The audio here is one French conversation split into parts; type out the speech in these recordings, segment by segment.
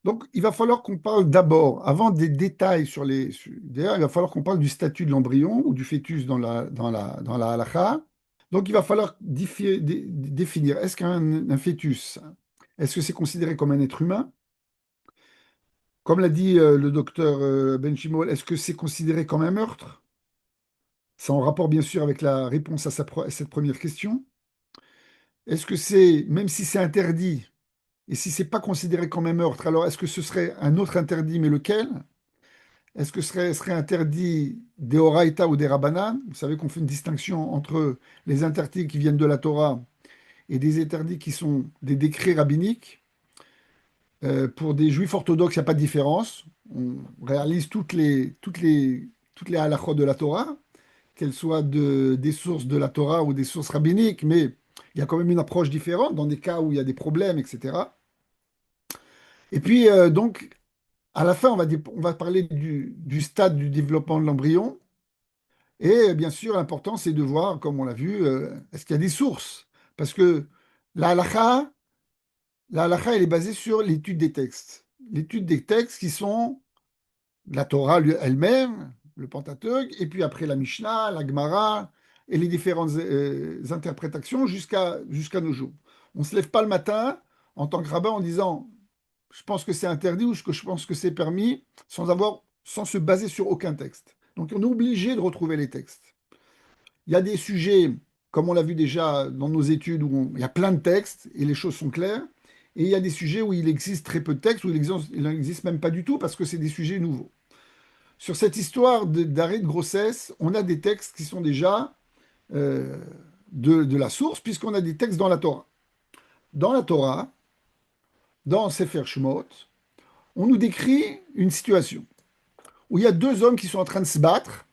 Donc, il va falloir qu'on parle d'abord, avant des détails sur d'ailleurs, il va falloir qu'on parle du statut de l'embryon ou du fœtus dans la halakha. Donc, il va falloir définir, est-ce qu'un fœtus, est-ce que c'est considéré comme un être humain? Comme l'a dit le docteur Benchimol, est-ce que c'est considéré comme un meurtre? C'est en rapport, bien sûr, avec la réponse à cette première question. Est-ce que c'est, même si c'est interdit, et si c'est pas considéré comme un meurtre, alors est-ce que ce serait un autre interdit, mais lequel? Est-ce que serait interdit des Horaïta ou des Rabbanan? Vous savez qu'on fait une distinction entre les interdits qui viennent de la Torah et des interdits qui sont des décrets rabbiniques. Pour des juifs orthodoxes, il n'y a pas de différence. On réalise toutes les halachot de la Torah, qu'elles soient des sources de la Torah ou des sources rabbiniques, mais il y a quand même une approche différente dans des cas où il y a des problèmes, etc. Et puis, donc, à la fin, on va parler du stade du développement de l'embryon. Et bien sûr, l'important, c'est de voir, comme on l'a vu, est-ce qu'il y a des sources? Parce que la halakha, la halakha, elle est basée sur l'étude des textes. L'étude des textes qui sont la Torah elle-même, le Pentateuque, et puis après la Mishnah, la Gemara, et les différentes interprétations jusqu'à nos jours. On ne se lève pas le matin en tant que rabbin en disant je pense que c'est interdit ou que je pense que c'est permis sans se baser sur aucun texte. Donc on est obligé de retrouver les textes. Il y a des sujets, comme on l'a vu déjà dans nos études, il y a plein de textes et les choses sont claires. Et il y a des sujets où il existe très peu de textes, où il n'existe même pas du tout parce que c'est des sujets nouveaux. Sur cette histoire d'arrêt de grossesse, on a des textes qui sont déjà euh, de la source, puisqu'on a des textes dans la Torah. Dans la Torah, dans Sefer Shemot, on nous décrit une situation où il y a deux hommes qui sont en train de se battre,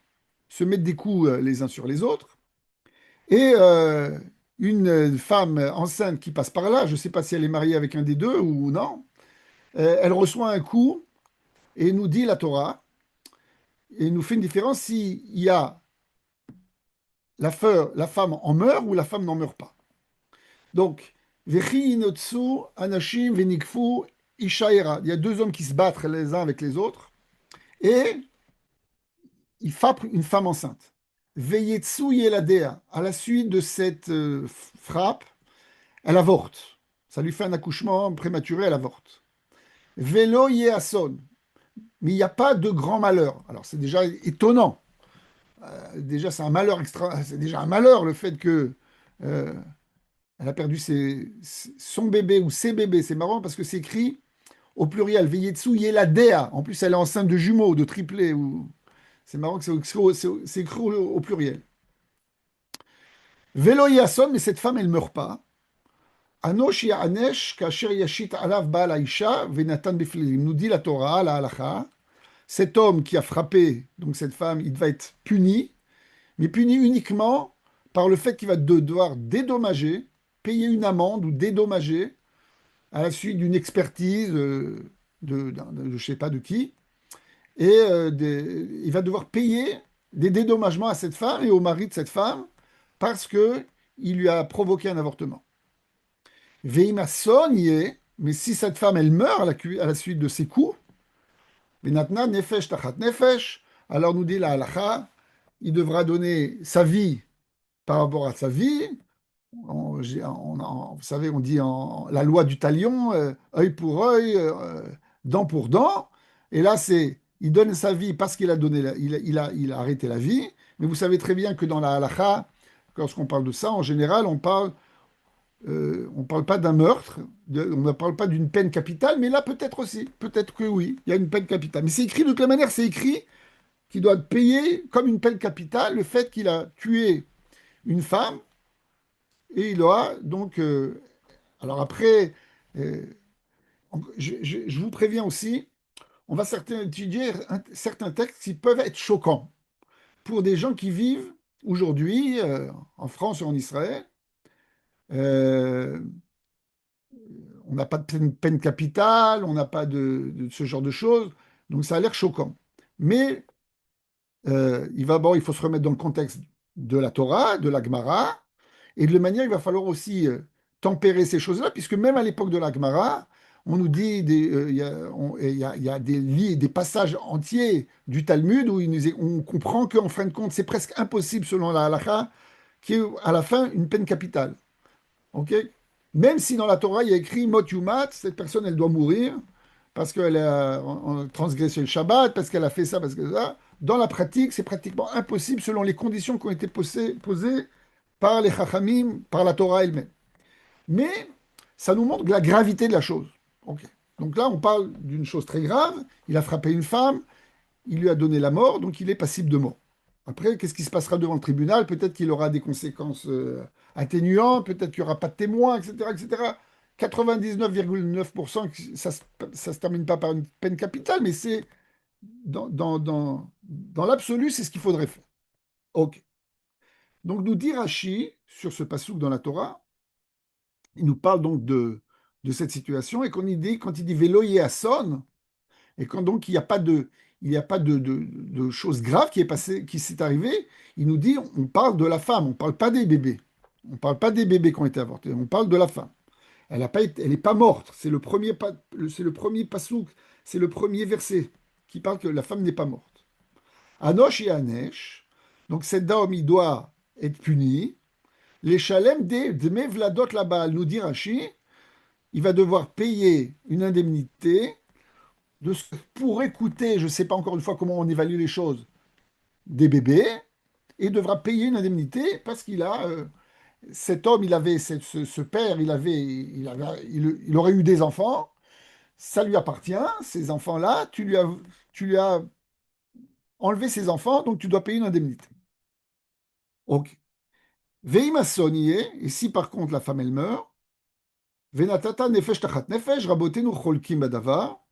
se mettre des coups les uns sur les autres, et une femme enceinte qui passe par là, je ne sais pas si elle est mariée avec un des deux ou non, elle reçoit un coup et nous dit la Torah, et nous fait une différence s'il y a la femme en meurt ou la femme n'en meurt pas. Donc, Vechi inotsu anashim venikfu ishaera. Il y a deux hommes qui se battent les uns avec les autres et ils frappent une femme enceinte. Veyetsu yeladea. À la suite de cette frappe, elle avorte. Ça lui fait un accouchement prématuré, elle avorte. Velo yeason. Mais il n'y a pas de grand malheur. Alors c'est déjà étonnant. Déjà, c'est un malheur extra. C'est déjà un malheur le fait que elle a perdu son bébé ou ses bébés. C'est marrant parce que c'est écrit au pluriel. Veyetsu yeladea. En plus, elle est enceinte de jumeaux, de triplés. C'est marrant que c'est écrit au pluriel. Velo yason, mais cette femme, elle ne meurt pas. Anosh ya'anesh kasher yashit alav baal haisha venatan beflilim. Nous dit la Torah, la halacha. Cet homme qui a frappé donc cette femme, il va être puni, mais puni uniquement par le fait qu'il va devoir dédommager, payer une amende ou dédommager à la suite d'une expertise je ne sais pas de qui, et il va devoir payer des dédommagements à cette femme et au mari de cette femme parce que il lui a provoqué un avortement. Veima sonye, mais si cette femme elle meurt à la suite de ses coups, Benatna nefesh tachat nefesh, alors nous dit la halacha, il devra donner sa vie par rapport à sa vie. Vous savez, on dit la loi du talion, œil pour œil, dent pour dent. Et là, il donne sa vie parce qu'il a donné, il a arrêté la vie. Mais vous savez très bien que dans la halacha, lorsqu'on parle de ça, en général, on parle pas d'un meurtre, on ne parle pas d'une peine capitale, mais là peut-être aussi, peut-être que oui, il y a une peine capitale. Mais c'est écrit de quelle manière? C'est écrit qu'il doit payer comme une peine capitale le fait qu'il a tué une femme et il aura donc. Alors après, euh, je vous préviens aussi, on va étudier certains textes qui peuvent être choquants pour des gens qui vivent aujourd'hui en France ou en Israël. Euh, on n'a pas de peine capitale, on n'a pas de ce genre de choses, donc ça a l'air choquant. Mais il faut se remettre dans le contexte de la Torah, de la Gemara, et de la manière, il va falloir aussi tempérer ces choses-là, puisque même à l'époque de la Gemara, on nous dit, il y a des passages entiers du Talmud où on comprend qu'en fin de compte, c'est presque impossible selon la halakha, qu'il y ait à la fin une peine capitale. Ok. Même si dans la Torah, il y a écrit Mot Yumat, cette personne, elle doit mourir parce qu'elle a transgressé le Shabbat, parce qu'elle a fait ça, parce que ça. Dans la pratique, c'est pratiquement impossible selon les conditions qui ont été posées par les Chachamim, par la Torah elle-même. Mais ça nous montre la gravité de la chose. Ok. Donc là, on parle d'une chose très grave. Il a frappé une femme, il lui a donné la mort, donc il est passible de mort. Après, qu'est-ce qui se passera devant le tribunal? Peut-être qu'il aura des conséquences atténuantes, peut-être qu'il n'y aura pas de témoins, etc., etc. 99,9%, ça ne se termine pas par une peine capitale, mais c'est dans l'absolu, c'est ce qu'il faudrait faire. Ok. Donc nous dit Rashi sur ce passouk dans la Torah, il nous parle donc de cette situation et quand il dit Véloïe à son, et quand donc il n'y a pas de chose grave qui est passée, qui s'est arrivée, il nous dit, on parle de la femme, on ne parle pas des bébés. On ne parle pas des bébés qui ont été avortés, on parle de la femme. Elle n'est pas morte. C'est le premier passouk, c'est le premier verset qui parle que la femme n'est pas morte. Anosh et Anesh, donc cet homme, il doit être puni. Les chalem de mevladot là-bas, nous dit Rashi, il va devoir payer une indemnité pour écouter, je ne sais pas encore une fois comment on évalue les choses, des bébés, et devra payer une indemnité parce qu'il a, cet homme, il avait, ce père, il aurait eu des enfants, ça lui appartient, ces enfants-là, tu lui as enlevé ses enfants, donc tu dois payer une indemnité. Ok. Veima sonnier, et si par contre la femme elle meurt, venatata nefesh tachat nefesh, rabotenu cholkim badavar,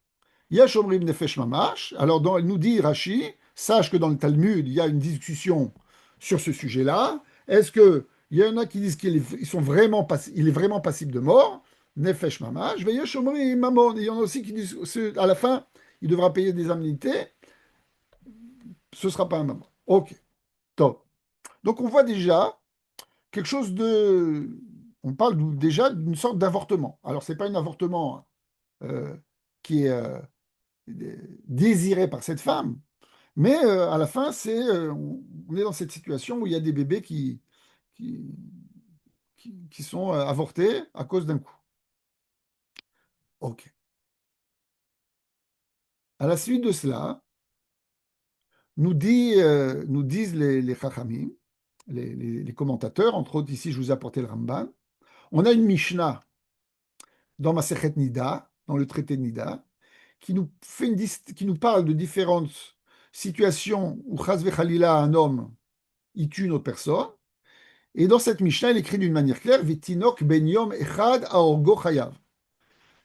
Yesh omrim nefesh mamash. Alors, elle nous dit, Rashi, sache que dans le Talmud, il y a une discussion sur ce sujet-là. Est-ce que il y en a qui disent il est vraiment passible de mort, nefesh mamash, ve yesh omrim mamon. Il y en a aussi qui disent, à la fin, il devra payer des indemnités, ce ne sera pas un maman. Ok, top. Donc, on voit déjà quelque chose de. On parle déjà d'une sorte d'avortement. Alors, c'est pas un avortement euh, qui est désiré par cette femme. Mais à la fin, on est dans cette situation où il y a des bébés qui, qui sont avortés à cause d'un coup. Ok. À la suite de cela, nous disent les Chachamim, les commentateurs, entre autres ici, je vous ai apporté le Ramban. On a une Mishnah dans Masechet Nida, dans le traité de Nida, qui nous parle de différentes situations où Chaz v'Chalila, un homme, il tue une autre personne. Et dans cette Mishnah, il écrit d'une manière claire, Vitinok ben yom echad aorgo chayav.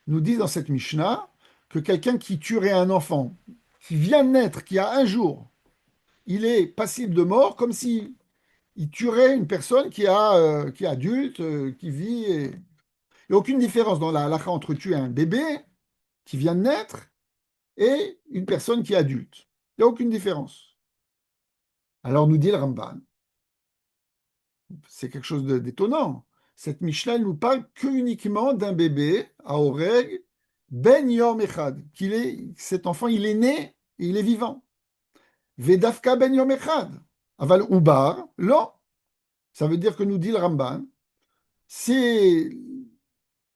Nous dit dans cette Mishnah que quelqu'un qui tuerait un enfant, qui vient de naître, qui a un jour, il est passible de mort, comme si il tuerait une personne qui est adulte, qui vit. Il n'y a aucune différence dans la halakha entre tuer un bébé qui vient de naître et une personne qui est adulte. Il n'y a aucune différence. Alors nous dit le Ramban, c'est quelque chose d'étonnant. Cette Mishnah elle nous parle que uniquement d'un bébé à Oreg, Ben Yom Echad, cet enfant, il est né et il est vivant. Vedafka Ben Yom Echad. Aval Ubar, non. Ça veut dire que nous dit le Ramban, c'est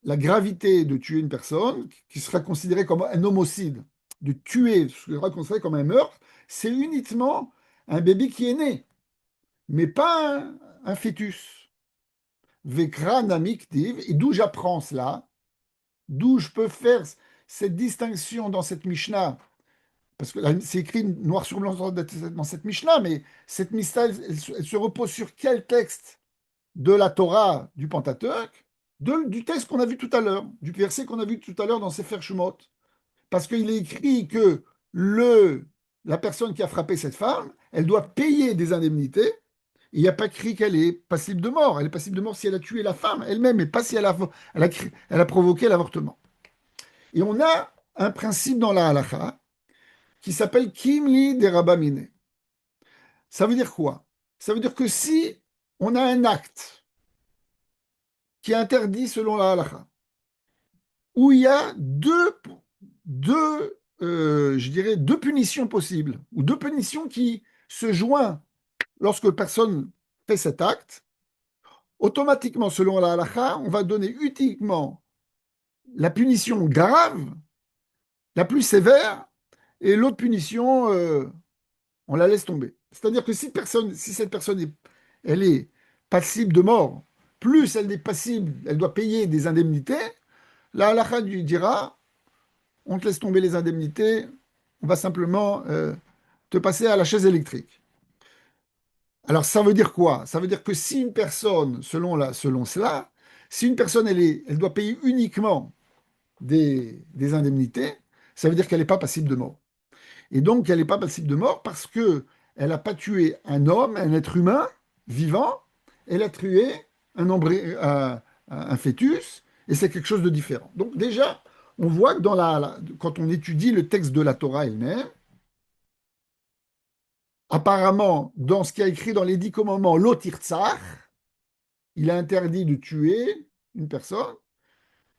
la gravité de tuer une personne qui sera considérée comme un homicide, de tuer, ce qui sera considéré comme un meurtre, c'est uniquement un bébé qui est né, mais pas un fœtus. Vekra namiktiv, et d'où j'apprends cela, d'où je peux faire cette distinction dans cette Mishnah, parce que c'est écrit noir sur blanc dans cette Mishnah, mais cette Mishnah, elle se repose sur quel texte de la Torah du Pentateuque, du texte qu'on a vu tout à l'heure, du verset qu'on a vu tout à l'heure dans Sefer Shemot. Parce qu'il est écrit que la personne qui a frappé cette femme, elle doit payer des indemnités. Il n'y a pas écrit qu'elle est passible de mort. Elle est passible de mort si elle a tué la femme elle-même, mais pas si elle a provoqué l'avortement. Et on a un principe dans la halakha qui s'appelle Kimli de Rabamine. Ça veut dire quoi? Ça veut dire que si on a un acte qui est interdit selon la halakha, où il y a je dirais, deux punitions possibles, ou deux punitions qui se joignent lorsque personne fait cet acte. Automatiquement, selon la halakha, on va donner uniquement la punition grave, la plus sévère, et l'autre punition, on la laisse tomber. C'est-à-dire que si cette personne elle est passible de mort, plus elle est passible, elle doit payer des indemnités, la halakha lui dira, on te laisse tomber les indemnités, on va simplement te passer à la chaise électrique. Alors ça veut dire quoi? Ça veut dire que si une personne, selon cela, si une personne elle doit payer uniquement des indemnités, ça veut dire qu'elle n'est pas passible de mort. Et donc, elle n'est pas passible de mort parce que elle n'a pas tué un homme, un être humain vivant, elle a tué un fœtus, et c'est quelque chose de différent. Donc déjà, on voit que quand on étudie le texte de la Torah elle-même, apparemment, dans ce qui est écrit dans les 10 commandements, l'otirtsar, il est interdit de tuer une personne.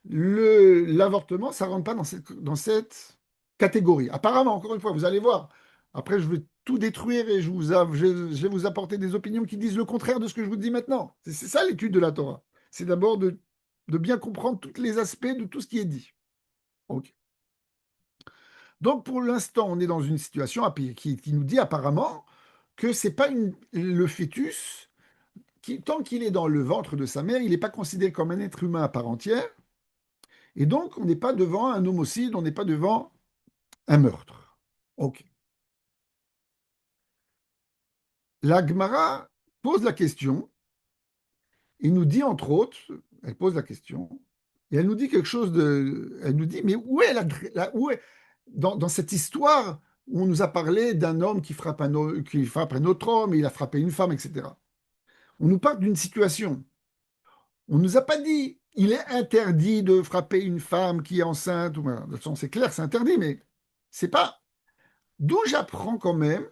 L'avortement, ça ne rentre pas dans cette catégorie. Apparemment, encore une fois, vous allez voir. Après, je vais tout détruire et je vais vous apporter des opinions qui disent le contraire de ce que je vous dis maintenant. C'est ça l'étude de la Torah. C'est d'abord de bien comprendre tous les aspects de tout ce qui est dit. Ok. Donc, pour l'instant, on est dans une situation qui nous dit apparemment que c'est pas le fœtus qui, tant qu'il est dans le ventre de sa mère, il n'est pas considéré comme un être humain à part entière. Et donc, on n'est pas devant un homicide, on n'est pas devant un meurtre. Ok. La Gemara pose la question, et nous dit entre autres, elle pose la question, et elle nous dit quelque chose de. Elle nous dit, mais où est dans cette histoire où on nous a parlé d'un homme qui frappe un autre homme, et il a frappé une femme, etc. On nous parle d'une situation. On ne nous a pas dit, il est interdit de frapper une femme qui est enceinte. Voilà. De toute façon, c'est clair, c'est interdit, mais c'est pas. D'où j'apprends quand même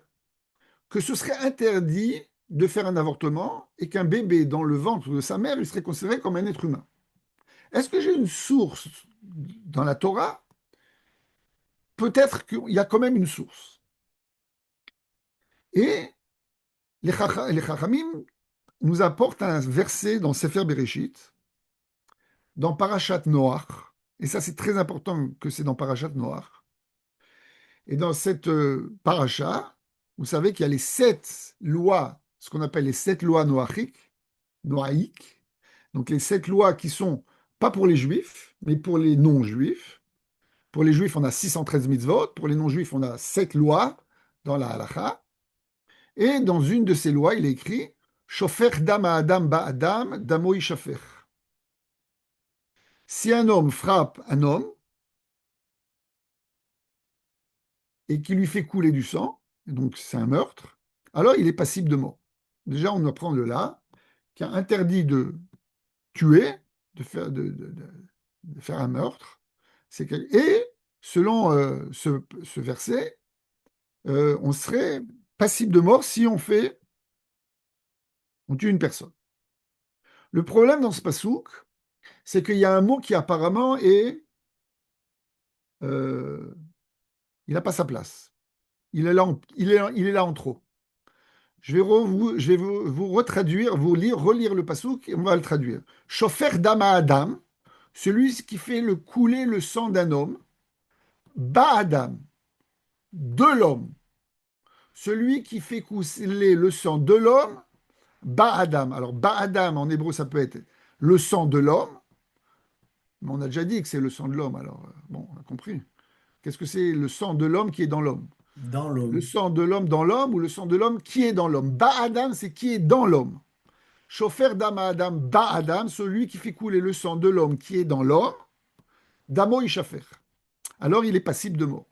que ce serait interdit de faire un avortement et qu'un bébé dans le ventre de sa mère, il serait considéré comme un être humain. Est-ce que j'ai une source dans la Torah? Peut-être qu'il y a quand même une source. Et les Chachamim nous apportent un verset dans Sefer Bereshit, dans Parashat Noach, et ça c'est très important que c'est dans Parashat Noach. Et dans cette paracha, vous savez qu'il y a les 7 lois, ce qu'on appelle les 7 lois noaïques, donc les 7 lois qui sont pas pour les juifs, mais pour les non-juifs. Pour les juifs, on a 613 mitzvot, pour les non-juifs, on a 7 lois dans la halacha. Et dans une de ces lois, il est écrit Shofer dam adam ba adam, damo yishafer. Si un homme frappe un homme et qui lui fait couler du sang, donc c'est un meurtre, alors il est passible de mort. Déjà, on apprend de là qu'il y a interdit de tuer, de faire un meurtre. Et selon ce verset, on serait passible de mort si on tue une personne. Le problème dans ce pasouk, c'est qu'il y a un mot qui apparemment euh, il n'a pas sa place. Il est là, il est là en trop. Je vais vous retraduire, relire le pasouk et on va le traduire. Shofer dama adam, celui qui fait couler le sang d'un homme, ba adam, de l'homme. Celui qui fait couler le sang de l'homme, ba adam. Alors ba adam en hébreu ça peut être le sang de l'homme, mais on a déjà dit que c'est le sang de l'homme. Alors bon, on a compris. Qu'est-ce que c'est le sang de l'homme qui est dans l'homme? Dans Le l'homme. sang de l'homme dans l'homme ou le sang de l'homme qui est dans l'homme? Ba adam, c'est qui est dans l'homme. Chauffeur d'âme à Adam, ba Adam, celui qui fait couler le sang de l'homme qui est dans l'homme, Damo Ishafer. Alors il est passible de mort.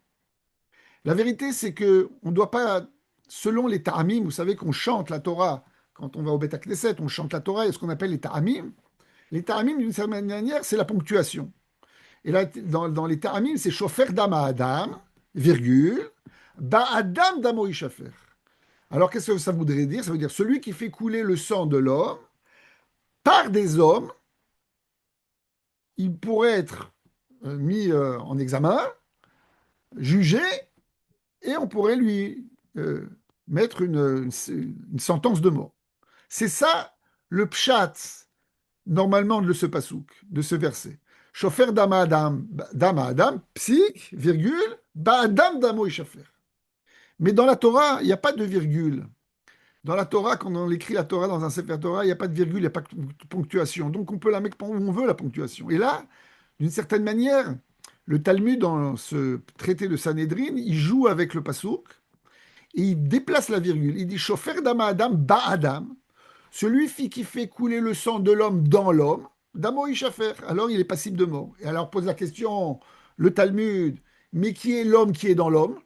La vérité, c'est que on ne doit pas, selon les ta'amim, vous savez qu'on chante la Torah, quand on va au Beth Knesset, on chante la Torah et ce qu'on appelle les ta'amim. Les ta'amim, d'une certaine manière, c'est la ponctuation. Et là, dans les ta'amim, c'est chauffeur d'âme à Adam, virgule, ba Adam Damo Ishafer. Alors qu'est-ce que ça voudrait dire? Ça veut dire celui qui fait couler le sang de l'homme par des hommes, il pourrait être mis en examen, jugé, et on pourrait lui mettre une sentence de mort. C'est ça le pshat, normalement, de ce pasouk, de ce verset. Chofer dama adam, psik, virgule, ba adam damo ishafer. Mais dans la Torah, il n'y a pas de virgule. Dans la Torah, quand on écrit la Torah dans un Sefer Torah, il n'y a pas de virgule, il n'y a pas de ponctuation. Donc on peut la mettre où on veut, la ponctuation. Et là, d'une certaine manière, le Talmud, dans ce traité de Sanhédrin, il joue avec le pasouk et il déplace la virgule. Il dit Shofer dama adam ba adam, celui qui fait couler le sang de l'homme dans l'homme, damo ishafer. Alors il est passible de mort. Et alors pose la question, le Talmud, mais qui est l'homme qui est dans l'homme?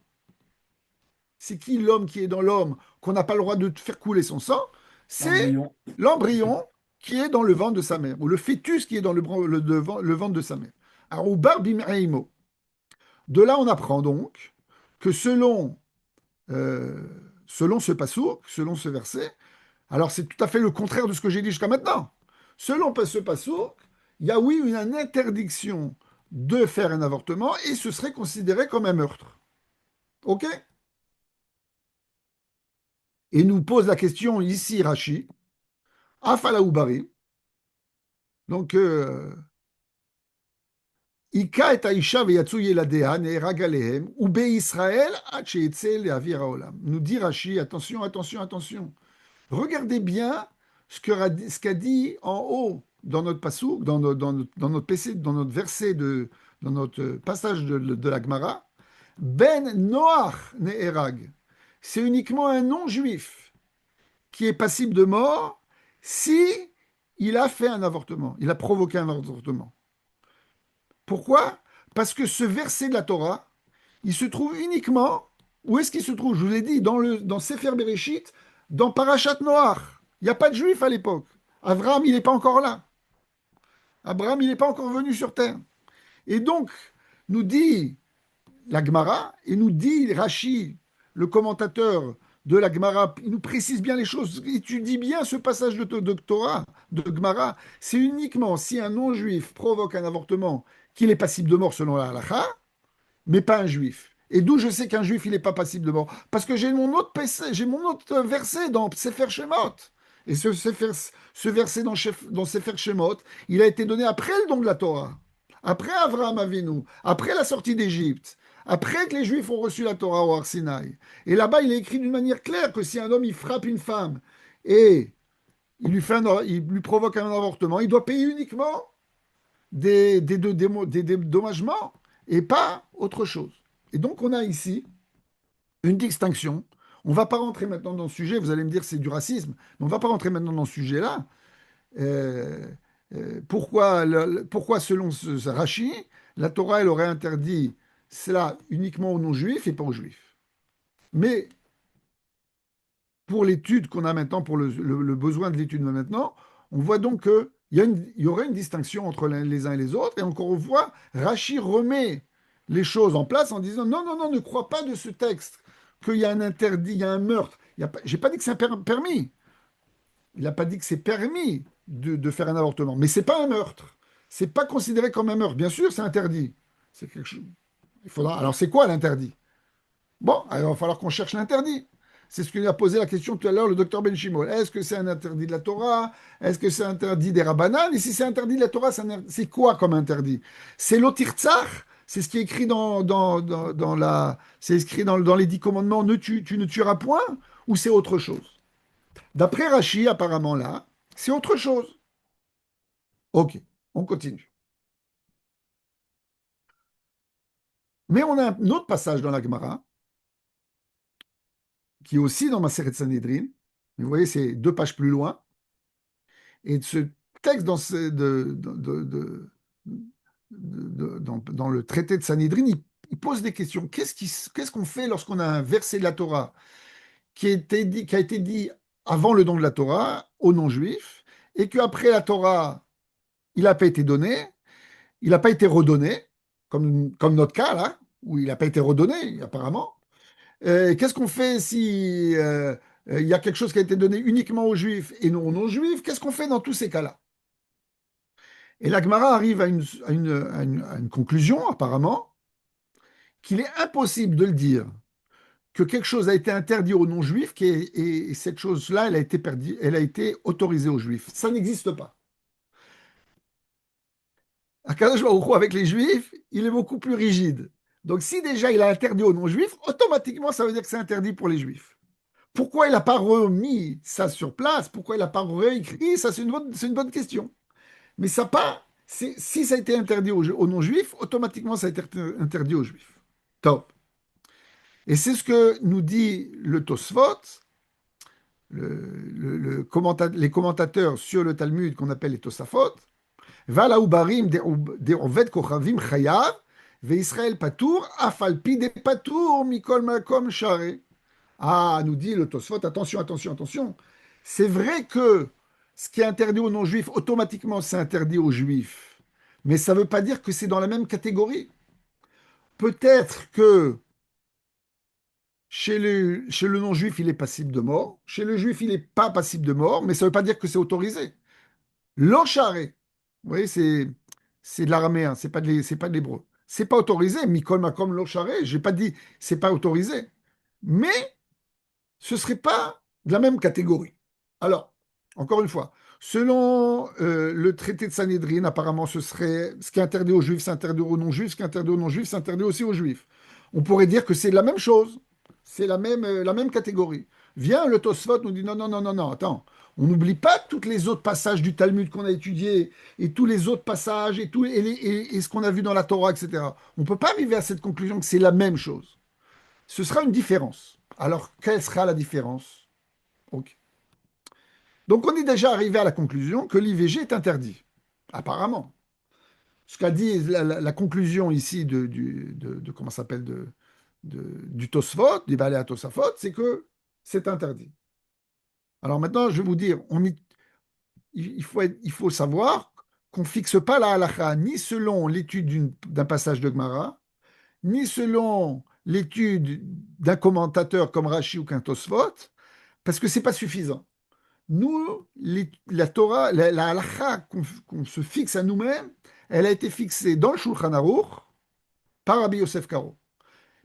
C'est qui l'homme qui est dans l'homme qu'on n'a pas le droit de faire couler son sang? C'est L'embryon. l'embryon qui est dans le ventre de sa mère, ou le fœtus qui est dans le ventre de sa mère. Alors, au barbim Haimo. De là, on apprend donc que euh, selon ce passouk, selon ce verset, alors c'est tout à fait le contraire de ce que j'ai dit jusqu'à maintenant. Selon ce passouk, il y a oui une interdiction de faire un avortement et ce serait considéré comme un meurtre. OK? Et nous pose la question ici Rashi, Afala Ubari, donc Ika et Aisha veyatsu yeladea ne'erag alehem ube Israël ad she'etze le'avir haolam. Nous dit Rashi, attention, attention, attention. Regardez bien ce qu'a dit en haut dans notre passouk, dans notre PC, dans notre verset dans notre passage de la Gemara. Ben Noach ne'erag. C'est uniquement un non-juif qui est passible de mort si il a fait un avortement, il a provoqué un avortement. Pourquoi? Parce que ce verset de la Torah, il se trouve uniquement, où est-ce qu'il se trouve? Je vous ai dit, dans Sefer Bereshit, dans Parashat Noach. Il n'y a pas de juif à l'époque. Abraham, il n'est pas encore là. Abraham, il n'est pas encore venu sur terre. Et donc, nous dit la Gemara, et nous dit Rashi, le commentateur de la Gemara, il nous précise bien les choses, étudie bien ce passage de Torah, de Gemara, c'est uniquement si un non-juif provoque un avortement qu'il est passible de mort selon la halakha, mais pas un juif. Et d'où je sais qu'un juif, il n'est pas passible de mort? Parce que j'ai mon autre verset dans Sefer Shemot. Et ce verset dans Sefer Shemot, il a été donné après le don de la Torah, après Avraham Avinu, après la sortie d'Égypte, après que les Juifs ont reçu la Torah au Har Sinaï. Et là-bas, il est écrit d'une manière claire que si un homme il frappe une femme et il lui provoque un avortement, il doit payer uniquement des dédommagements et pas autre chose. Et donc, on a ici une distinction. On ne va pas rentrer maintenant dans ce sujet, vous allez me dire que c'est du racisme, mais on ne va pas rentrer maintenant dans ce sujet-là. Euh, pourquoi, selon ce Rashi, la Torah, elle aurait interdit cela uniquement aux non-juifs et pas aux juifs? Mais pour l'étude qu'on a maintenant, pour le besoin de l'étude maintenant, on voit donc qu'il y aurait une distinction entre les uns et les autres. Et encore une fois, Rachi remet les choses en place en disant non, non, non, ne crois pas de ce texte qu'il y a un interdit, il y a un meurtre. J'ai pas dit que c'est permis. Il n'a pas dit que c'est permis de faire un avortement. Mais c'est pas un meurtre. C'est pas considéré comme un meurtre. Bien sûr, c'est interdit. C'est quelque chose. Il faudra. Alors, c'est quoi l'interdit? Bon, alors, il va falloir qu'on cherche l'interdit. C'est ce que lui a posé la question tout à l'heure le docteur Ben Shimol. Est-ce que c'est un interdit de la Torah? Est-ce que c'est interdit des Rabbanan? Et si c'est interdit de la Torah, c'est quoi comme interdit? C'est l'otirtzach? C'est ce qui est écrit c'est écrit dans les 10 commandements, tu ne tueras point? Ou c'est autre chose? D'après Rachi, apparemment là, c'est autre chose. Ok, on continue. Mais on a un autre passage dans la Gemara, qui est aussi dans Maseret Sanhedrin. Vous voyez, c'est 2 pages plus loin. Et ce texte dans le traité de Sanhedrin, il pose des questions. Qu'est-ce qu'on fait lorsqu'on a un verset de la Torah qui a été dit avant le don de la Torah aux non-juifs et qu'après la Torah, il n'a pas été donné, il n'a pas été redonné, comme notre cas là, où il n'a pas été redonné apparemment. Qu'est-ce qu'on fait si il y a quelque chose qui a été donné uniquement aux juifs et non aux non-juifs? Qu'est-ce qu'on fait dans tous ces cas-là? Et la Gemara arrive à une conclusion, apparemment, qu'il est impossible de le dire, que quelque chose a été interdit aux non-juifs, et cette chose-là, elle a été autorisée aux juifs. Ça n'existe pas. Akadosh Baruch Hu, avec les juifs, il est beaucoup plus rigide. Donc si déjà il a interdit aux non-juifs, automatiquement ça veut dire que c'est interdit pour les juifs. Pourquoi il n'a pas remis ça sur place? Pourquoi il n'a pas réécrit? Ça, c'est une bonne question. Mais ça pas, si ça a été interdit aux non-juifs, automatiquement ça a été interdit aux juifs. Top. Et c'est ce que nous dit le Tosfot, les commentateurs sur le Talmud qu'on appelle les Tosafot. Va לעוברים דעובד כוכבים חייב, וישראל פטור, אף על פי דפטור מכל מקום שהרי. Ah, nous dit le Tosfot, attention, attention, attention. C'est vrai que ce qui est interdit aux non-juifs, automatiquement, c'est interdit aux juifs. Mais ça ne veut pas dire que c'est dans la même catégorie. Peut-être que chez le non-juif, il est passible de mort. Chez le juif, il n'est pas passible de mort, mais ça ne veut pas dire que c'est autorisé. L'encharé, vous voyez, c'est de l'araméen, c'est pas de l'hébreu. C'est pas autorisé. Mikol makom l'encharé, j'ai pas dit c'est pas autorisé. Mais ce serait pas de la même catégorie. Alors, encore une fois, selon le traité de Sanhédrin, apparemment, ce serait ce qui est interdit aux juifs, c'est interdit aux non-juifs, ce qui est interdit aux non-juifs, c'est interdit aussi aux juifs. On pourrait dire que c'est la même chose, c'est la même catégorie. Vient le Tosfot nous dit non, non, non, non, non, attends. On n'oublie pas tous les autres passages du Talmud qu'on a étudiés et tous les autres passages et ce qu'on a vu dans la Torah, etc. On ne peut pas arriver à cette conclusion que c'est la même chose. Ce sera une différence. Alors, quelle sera la différence? Ok. Donc, on est déjà arrivé à la conclusion que l'IVG est interdit, apparemment. Ce qu'a dit la conclusion ici comment ça s'appelle, du Tosfot, du Balei Tosafot, c'est que c'est interdit. Alors maintenant, je vais vous dire, il faut savoir qu'on ne fixe pas la halakha ni selon l'étude d'un passage de Gemara, ni selon l'étude d'un commentateur comme Rashi ou qu'un Tosfot, parce que c'est pas suffisant. Nous, la Torah, la halakha qu'on se fixe à nous-mêmes, elle a été fixée dans le Shulchan Aruch par Rabbi Yosef Karo.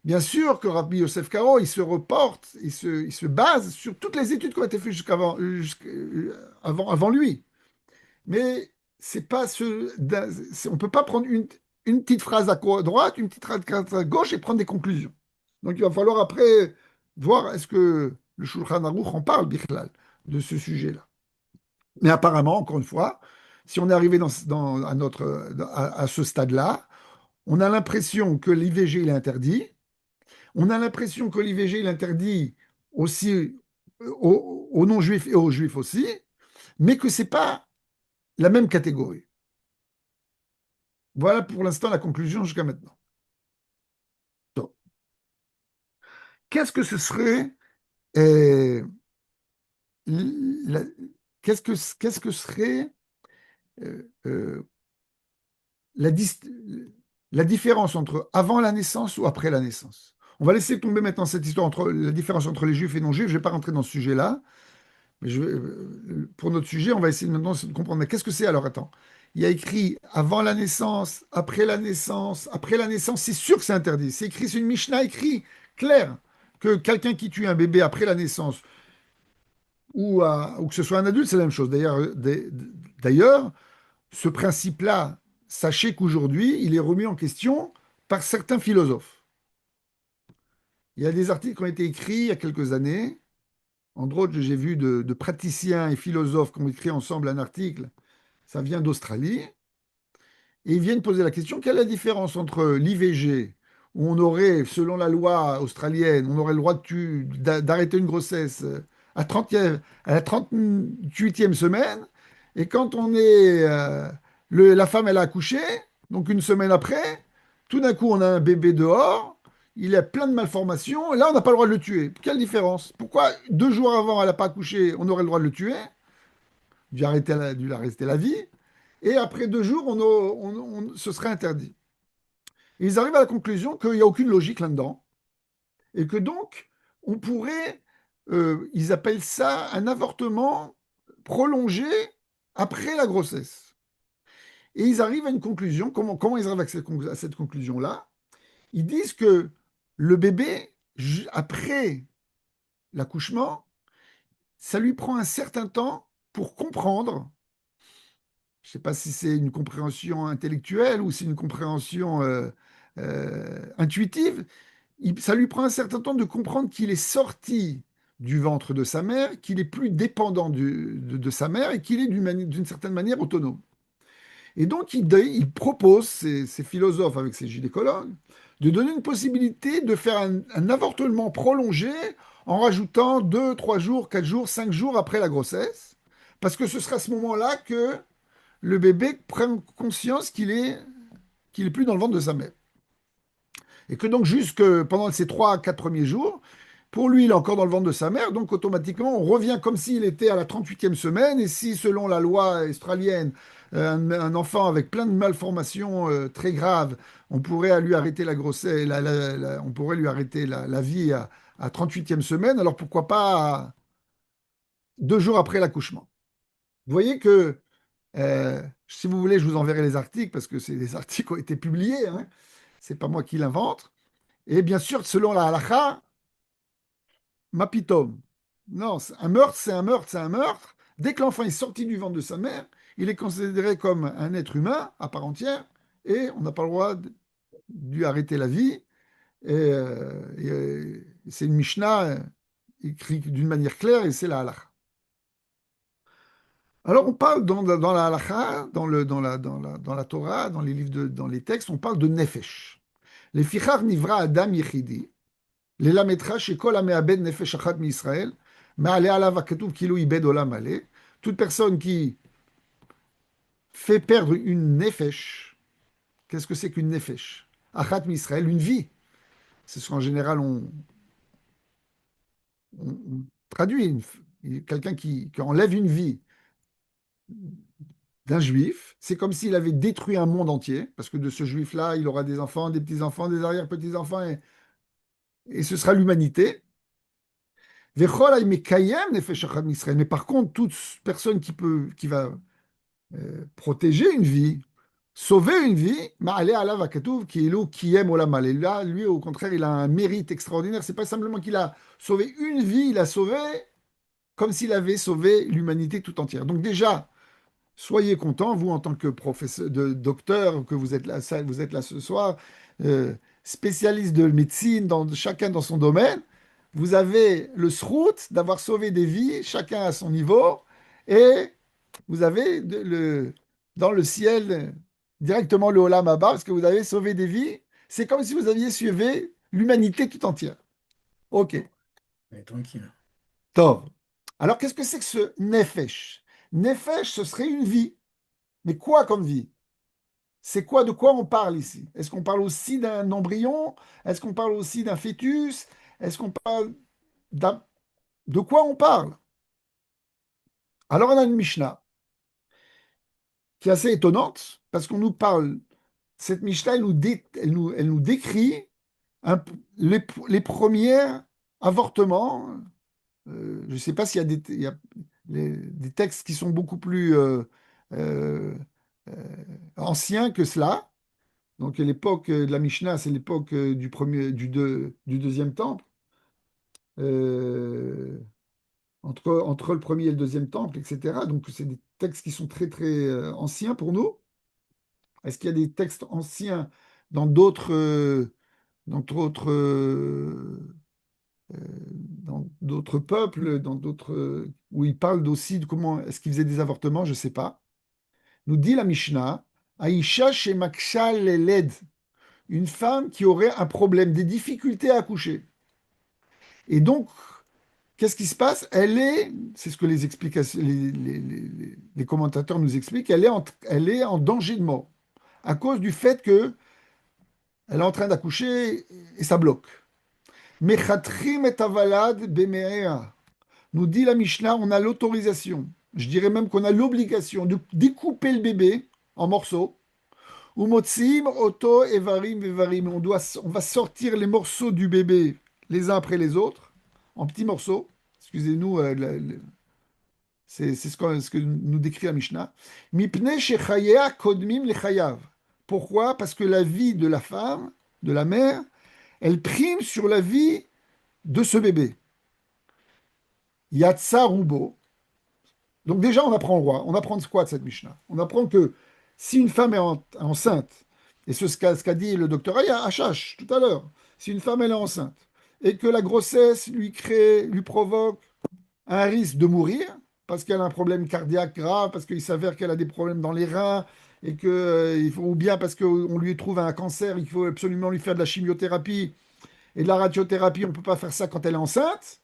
Bien sûr que Rabbi Yosef Karo, il se reporte, il se base sur toutes les études qui ont été faites avant lui. Mais c'est pas on peut pas prendre une petite phrase à droite, une petite phrase à gauche et prendre des conclusions. Donc il va falloir après voir est-ce que le Shulchan Aruch en parle, Bichlal, de ce sujet-là. Mais apparemment, encore une fois, si on est arrivé à ce stade-là, on a l'impression que l'IVG il est interdit, on a l'impression que l'IVG il est interdit aussi aux non-juifs et aux juifs aussi, mais que c'est pas la même catégorie. Voilà pour l'instant la conclusion jusqu'à maintenant. Donc, qu'est-ce que ce serait euh, la- qu'est-ce que serait euh, euh, la, dis- la différence entre avant la naissance ou après la naissance? On va laisser tomber maintenant cette histoire entre la différence entre les juifs et non-juifs. Je ne vais pas rentrer dans ce sujet-là. Mais pour notre sujet, on va essayer maintenant de comprendre. Mais qu'est-ce que c'est alors? Attends. Il y a écrit avant la naissance, après la naissance. Après la naissance, c'est sûr que c'est interdit. C'est écrit, c'est une Mishnah écrit clair que quelqu'un qui tue un bébé après la naissance ou que ce soit un adulte, c'est la même chose. D'ailleurs, ce principe-là, sachez qu'aujourd'hui, il est remis en question par certains philosophes. Il y a des articles qui ont été écrits il y a quelques années. Entre autres, j'ai vu de praticiens et philosophes qui ont écrit ensemble un article. Ça vient d'Australie. Et ils viennent poser la question, quelle est la différence entre l'IVG, où on aurait, selon la loi australienne, on aurait le droit d'arrêter une grossesse à la 38e semaine, et quand la femme, elle a accouché, donc une semaine après, tout d'un coup, on a un bébé dehors, il a plein de malformations, et là, on n'a pas le droit de le tuer. Quelle différence? Pourquoi 2 jours avant, elle n'a pas accouché, on aurait le droit de le tuer, dû la vie, et après 2 jours, ce serait interdit. Et ils arrivent à la conclusion qu'il n'y a aucune logique là-dedans, et que donc, on pourrait, ils appellent ça un avortement prolongé après la grossesse. Et ils arrivent à une conclusion. Comment ils arrivent à cette conclusion-là? Ils disent que le bébé, après l'accouchement, ça lui prend un certain temps pour comprendre. Je ne sais pas si c'est une compréhension intellectuelle ou c'est une compréhension intuitive. Ça lui prend un certain temps de comprendre qu'il est sorti du ventre de sa mère, qu'il est plus dépendant de sa mère et qu'il est d'une certaine manière autonome. Et donc, il propose, ces philosophes avec ces gynécologues, de donner une possibilité de faire un avortement prolongé en rajoutant 2, 3 jours, 4 jours, 5 jours après la grossesse, parce que ce sera à ce moment-là que le bébé prenne conscience qu'il est plus dans le ventre de sa mère. Et que donc, jusque pendant ces 3 à 4 premiers jours, pour lui, il est encore dans le ventre de sa mère, donc automatiquement, on revient comme s'il était à la 38e semaine. Et si, selon la loi australienne, un enfant avec plein de malformations très graves, on pourrait lui arrêter la grossesse, on pourrait lui arrêter la vie à 38e semaine, alors pourquoi pas 2 jours après l'accouchement? Vous voyez que, si vous voulez, je vous enverrai les articles, parce que c'est des articles qui ont été publiés, hein, c'est pas moi qui l'invente. Et bien sûr, selon la halakha, Mapitom. Non, un meurtre, c'est un meurtre, c'est un meurtre. Dès que l'enfant est sorti du ventre de sa mère, il est considéré comme un être humain à part entière et on n'a pas le droit de lui arrêter la vie. C'est une Mishnah écrite d'une manière claire et c'est la halakha. Alors on parle dans la halakha, dans la Torah, dans les livres dans les textes, on parle de nefesh. Les fichar nivra adam yechidi. ללמדך שכל המאבד נפש אחת מישראל, מעלה עליו הכתוב כאילו איבד עולם מלא. Toute personne qui fait perdre une nefesh, qu'est-ce que c'est qu'une nefesh? Achat Israël, une vie. C'est ce qu'en général on traduit. Quelqu'un qui enlève une vie d'un juif, c'est comme s'il avait détruit un monde entier, parce que de ce juif-là, il aura des enfants, des petits-enfants, des arrière-petits-enfants, et ce sera l'humanité. Mais par contre, toute personne qui va protéger une vie, sauver une vie, là, lui, au contraire, il a un mérite extraordinaire. C'est pas simplement qu'il a sauvé une vie, il a sauvé comme s'il avait sauvé l'humanité tout entière. Donc déjà, soyez contents, vous en tant que professeur, de docteur, que vous êtes là ce soir, euh, spécialiste de médecine, chacun dans son domaine. Vous avez le srout d'avoir sauvé des vies, chacun à son niveau, et vous avez dans le ciel directement le Olam Abba, parce que vous avez sauvé des vies. C'est comme si vous aviez sauvé l'humanité tout entière. Ok, Mais tranquille. top. Alors qu'est-ce que c'est que ce nefesh? Nefesh, ce serait une vie. Mais quoi comme vie? C'est quoi, de quoi on parle ici? Est-ce qu'on parle aussi d'un embryon? Est-ce qu'on parle aussi d'un fœtus? Est-ce qu'on parle d'un... De quoi on parle? Alors on a une Mishnah qui est assez étonnante parce qu'on nous parle, cette Mishnah, elle nous décrit les premiers avortements. Je ne sais pas s'il y a des textes qui sont beaucoup plus euh, euh, anciens que cela. Donc l'époque de la Mishnah, c'est l'époque du deuxième temple, euh, entre le premier et le deuxième temple, etc. Donc c'est des textes qui sont très très anciens pour nous. Est-ce qu'il y a des textes anciens dans d'autres dans d'autres peuples, où ils parlent aussi de comment est-ce qu'ils faisaient des avortements, je ne sais pas. Nous dit la Mishnah, Aïcha chez Makshal Led, une femme qui aurait un problème, des difficultés à accoucher. Et donc, qu'est-ce qui se passe? C'est ce que les explications, les commentateurs nous expliquent, elle est en danger de mort à cause du fait que elle est en train d'accoucher et ça bloque. Mechatrim et avalad b'me'ea. Nous dit la Mishnah, on a l'autorisation, je dirais même qu'on a l'obligation de découper le bébé en morceaux. Umotsim, oto, evarim, vevarim. On va sortir les morceaux du bébé les uns après les autres, en petits morceaux. Excusez-nous, C'est ce que nous décrit la Mishnah. Mipnei shechayea kodmim lechayav. Pourquoi? Parce que la vie de la femme, de la mère, elle prime sur la vie de ce bébé. Yatsa rubo. Donc déjà, on apprend quoi? On apprend quoi de cette Mishnah? On apprend que si une femme est enceinte, et ce qu'a dit le docteur Hachash tout à l'heure, si une femme elle est enceinte et que la grossesse lui provoque un risque de mourir, parce qu'elle a un problème cardiaque grave, parce qu'il s'avère qu'elle a des problèmes dans les reins, et que, ou bien parce qu'on lui trouve un cancer, il faut absolument lui faire de la chimiothérapie et de la radiothérapie, on ne peut pas faire ça quand elle est enceinte,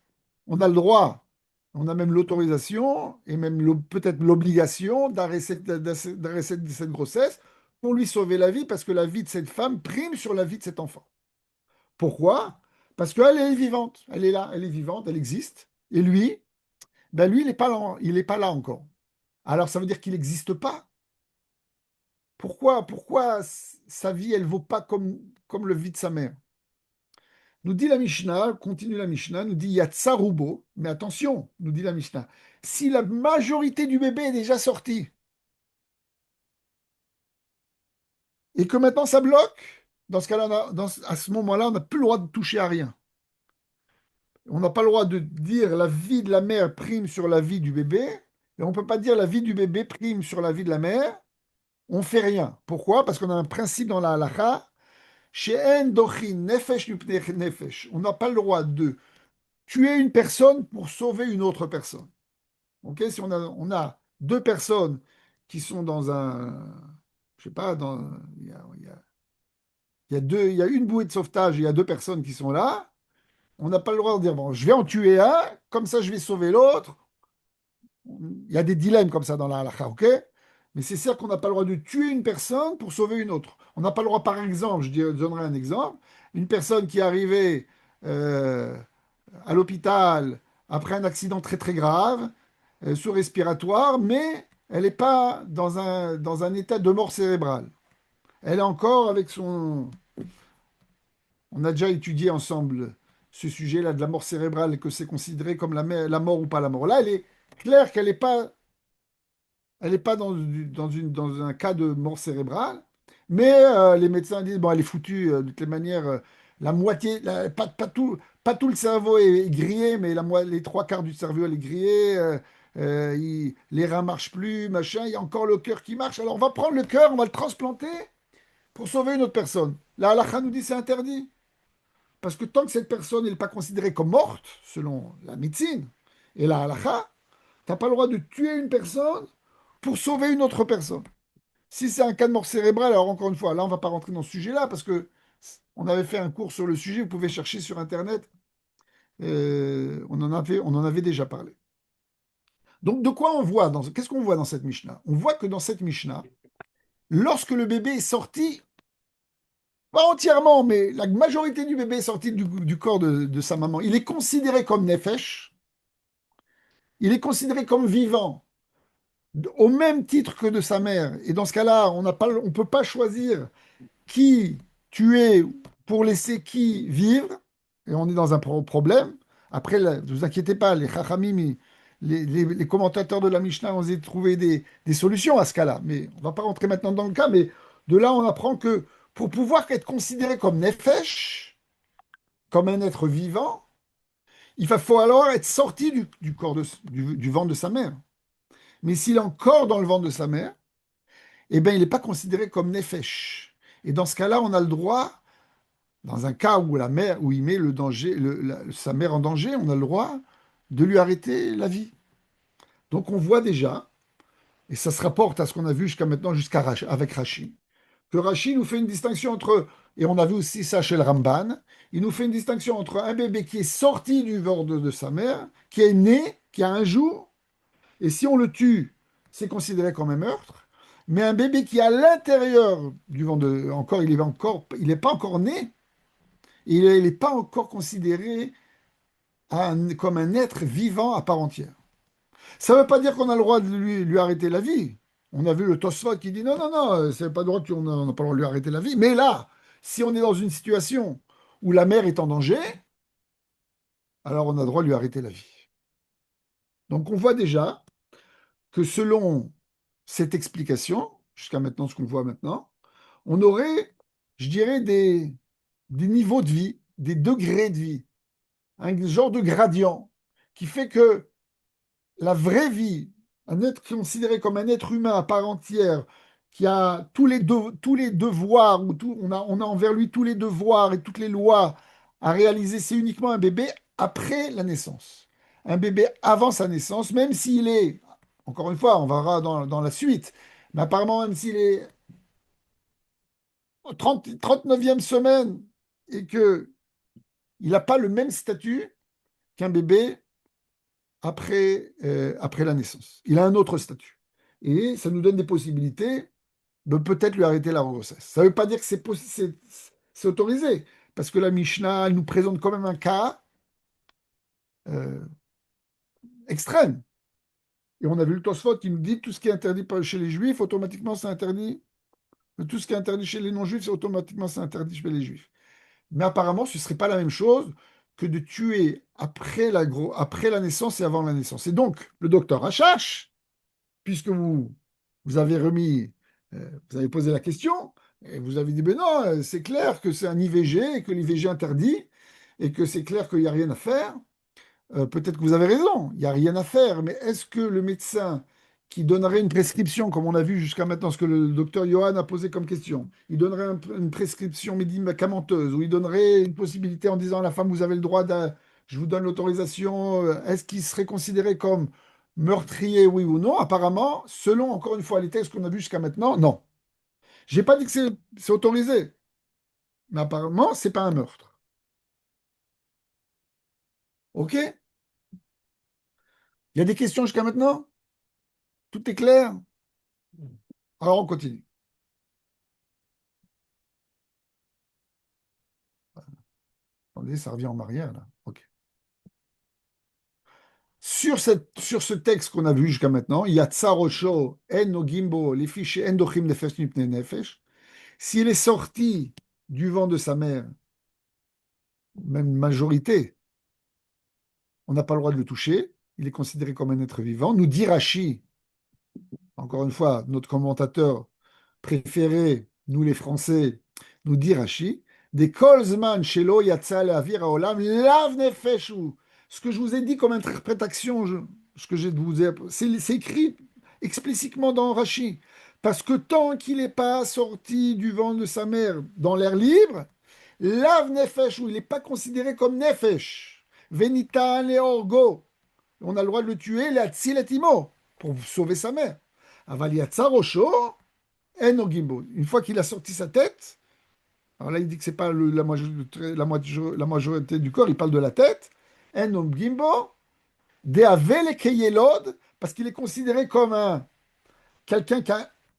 on a le droit, on a même l'autorisation et même peut-être l'obligation d'arrêter cette grossesse pour lui sauver la vie, parce que la vie de cette femme prime sur la vie de cet enfant. Pourquoi? Parce qu'elle est vivante, elle est là, elle est vivante, elle existe. Et lui, ben lui, il n'est pas là encore. Alors ça veut dire qu'il n'existe pas. Pourquoi sa vie, elle vaut pas comme le vie de sa mère? Nous dit la Mishnah, continue la Mishnah, nous dit Yatsarubo, mais attention, nous dit la Mishnah, si la majorité du bébé est déjà sortie et que maintenant ça bloque, dans ce cas-là, à ce moment-là, on n'a plus le droit de toucher à rien. On n'a pas le droit de dire la vie de la mère prime sur la vie du bébé, et on ne peut pas dire la vie du bébé prime sur la vie de la mère. On fait rien. Pourquoi? Parce qu'on a un principe dans la halakha, she'en dochin nefesh mipnei nefesh. On n'a pas le droit de tuer une personne pour sauver une autre personne. Ok? Si on a deux personnes qui sont dans je sais pas, il y a une bouée de sauvetage, il y a deux personnes qui sont là, on n'a pas le droit de dire, bon, je vais en tuer un, comme ça je vais sauver l'autre. Il y a des dilemmes comme ça dans la halakha, ok? Mais c'est sûr qu'on n'a pas le droit de tuer une personne pour sauver une autre. On n'a pas le droit, par exemple, je donnerai un exemple, une personne qui est arrivée à l'hôpital après un accident très très grave, sous respiratoire, mais elle n'est pas dans un état de mort cérébrale. Elle est encore avec son... On a déjà étudié ensemble ce sujet-là de la mort cérébrale et que c'est considéré comme la mort ou pas la mort. Là, elle est claire qu'elle n'est pas elle n'est pas dans un cas de mort cérébrale, mais les médecins disent, bon, elle est foutue de toutes les manières. La moitié, pas tout le cerveau est grillé, mais les trois quarts du cerveau, elle est grillée. Les reins marchent plus, machin. Il y a encore le cœur qui marche. Alors on va prendre le cœur, on va le transplanter pour sauver une autre personne. La halakha nous dit c'est interdit. Parce que tant que cette personne n'est pas considérée comme morte, selon la médecine et la halakha, tu n'as pas le droit de tuer une personne pour sauver une autre personne. Si c'est un cas de mort cérébrale, alors encore une fois, là, on ne va pas rentrer dans ce sujet-là parce que on avait fait un cours sur le sujet, vous pouvez chercher sur Internet, on en avait déjà parlé. Donc, de quoi on voit qu'est-ce qu'on voit dans cette Mishnah? On voit que dans cette Mishnah, lorsque le bébé est sorti, pas entièrement, mais la majorité du bébé est sorti du corps de sa maman, il est considéré comme nefesh, il est considéré comme vivant, au même titre que de sa mère. Et dans ce cas-là, on ne peut pas choisir qui tuer pour laisser qui vivre, et on est dans un problème. Après, là, ne vous inquiétez pas, les Chachamim, les commentateurs de la Mishnah ont trouvé des solutions à ce cas-là. Mais on ne va pas rentrer maintenant dans le cas, mais de là, on apprend que pour pouvoir être considéré comme Nefesh, comme un être vivant, faut alors être sorti du corps du ventre de sa mère. Mais s'il est encore dans le ventre de sa mère, eh bien, il n'est pas considéré comme Nefesh. Et dans ce cas-là, on a le droit. Dans un cas où il met le danger, sa mère en danger, on a le droit de lui arrêter la vie. Donc on voit déjà, et ça se rapporte à ce qu'on a vu jusqu'à maintenant, avec Rashi, que Rashi nous fait une distinction entre, et on a vu aussi ça chez le Ramban, il nous fait une distinction entre un bébé qui est sorti du ventre de sa mère, qui est né, qui a un jour, et si on le tue, c'est considéré comme un meurtre, mais un bébé qui est à l'intérieur du ventre encore, il n'est pas encore né, il n'est pas encore considéré comme un être vivant à part entière. Ça ne veut pas dire qu'on a le droit de lui arrêter la vie. On a vu le Tosfot qui dit non, non, non, c'est pas le droit on n'a pas le droit de lui arrêter la vie. Mais là, si on est dans une situation où la mère est en danger, alors on a le droit de lui arrêter la vie. Donc on voit déjà que selon cette explication, jusqu'à maintenant, ce qu'on voit maintenant, on aurait, je dirais, des niveaux de vie, des degrés de vie, un genre de gradient qui fait que la vraie vie, un être considéré comme un être humain à part entière, qui a tous les devoirs, on a envers lui tous les devoirs et toutes les lois à réaliser, c'est uniquement un bébé après la naissance. Un bébé avant sa naissance, même s'il est, encore une fois, on verra dans la suite, mais apparemment, même s'il est 39e semaine et que il n'a pas le même statut qu'un bébé après la naissance. Il a un autre statut. Et ça nous donne des possibilités de peut-être lui arrêter la grossesse. Ça ne veut pas dire que c'est autorisé, parce que la Mishnah elle nous présente quand même un cas euh, extrême. Et on a vu le Tosfot qui nous dit tout ce qui est interdit chez les Juifs, automatiquement c'est interdit. Tout ce qui est interdit chez les non-juifs, c'est automatiquement c'est interdit chez les Juifs. Mais apparemment, ce ne serait pas la même chose que de tuer après la naissance et avant la naissance. Et donc, le docteur Achache, puisque vous avez vous avez posé la question, et vous avez dit, ben non, c'est clair que c'est un IVG et que l'IVG interdit, et que c'est clair qu'il n'y a rien à faire. Peut-être que vous avez raison, il n'y a rien à faire, mais est-ce que le médecin qui donnerait une prescription, comme on a vu jusqu'à maintenant, ce que le docteur Johan a posé comme question, il donnerait une prescription médicamenteuse, ou il donnerait une possibilité en disant à la femme, vous avez le droit je vous donne l'autorisation, est-ce qu'il serait considéré comme meurtrier, oui ou non? Apparemment, selon, encore une fois, les textes qu'on a vus jusqu'à maintenant, non. J'ai pas dit que c'est autorisé, mais apparemment, c'est pas un meurtre. OK? Il y a des questions jusqu'à maintenant? Tout est clair? Alors on continue. Attendez, ça revient en arrière là. Ok. Sur ce texte qu'on a vu jusqu'à maintenant, il y a Tsarosho, En no Gimbo, les fichiers Endochim Nefesh Nipne Nefesh. S'il est sorti du vent de sa mère, même majorité, on n'a pas le droit de le toucher. Il est considéré comme un être vivant. Nous dit Rashi, encore une fois, notre commentateur préféré, nous les Français, nous dit Rashi, des kolzman shelo yatsa le'avir haolam lav nefeshu. Ce que je vous ai dit comme interprétation, ce que j'ai de vous c'est écrit explicitement dans Rashi. Parce que tant qu'il n'est pas sorti du ventre de sa mère dans l'air libre, lav nefeshu, il n'est pas considéré comme nefesh. Venitan le orgo. On a le droit de le tuer, la tzilatimo, pour sauver sa mère. Aval yatsa rosho, en Gimbo. Une fois qu'il a sorti sa tête, alors là il dit que c'est pas la majorité du corps, il parle de la tête. En Gimbo, de Avel Keyelod, parce qu'il est considéré comme quelqu'un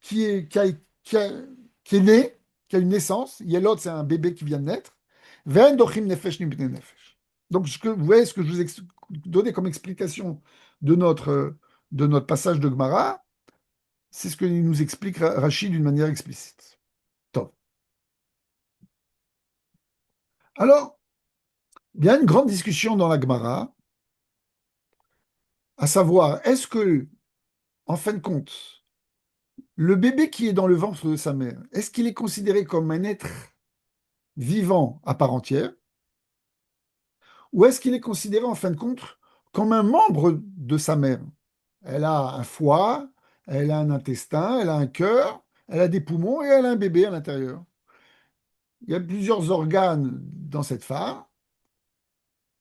qui, est, qui, a- qui a- qui est né, qui a une naissance. Yelod, c'est un bébé qui vient de naître. Ve'en dochim nefesh nibne nefesh. Donc vous voyez ce que je vous ai donné comme explication de notre passage de Gemara, c'est ce que nous explique Rachid d'une manière explicite. Top. Alors, il y a une grande discussion dans la Gemara, à savoir, est-ce que, en fin de compte, le bébé qui est dans le ventre de sa mère, est-ce qu'il est considéré comme un être vivant à part entière, ou est-ce qu'il est considéré, en fin de compte, comme un membre de sa mère? Elle a un foie, elle a un intestin, elle a un cœur, elle a des poumons et elle a un bébé à l'intérieur. Il y a plusieurs organes dans cette femme,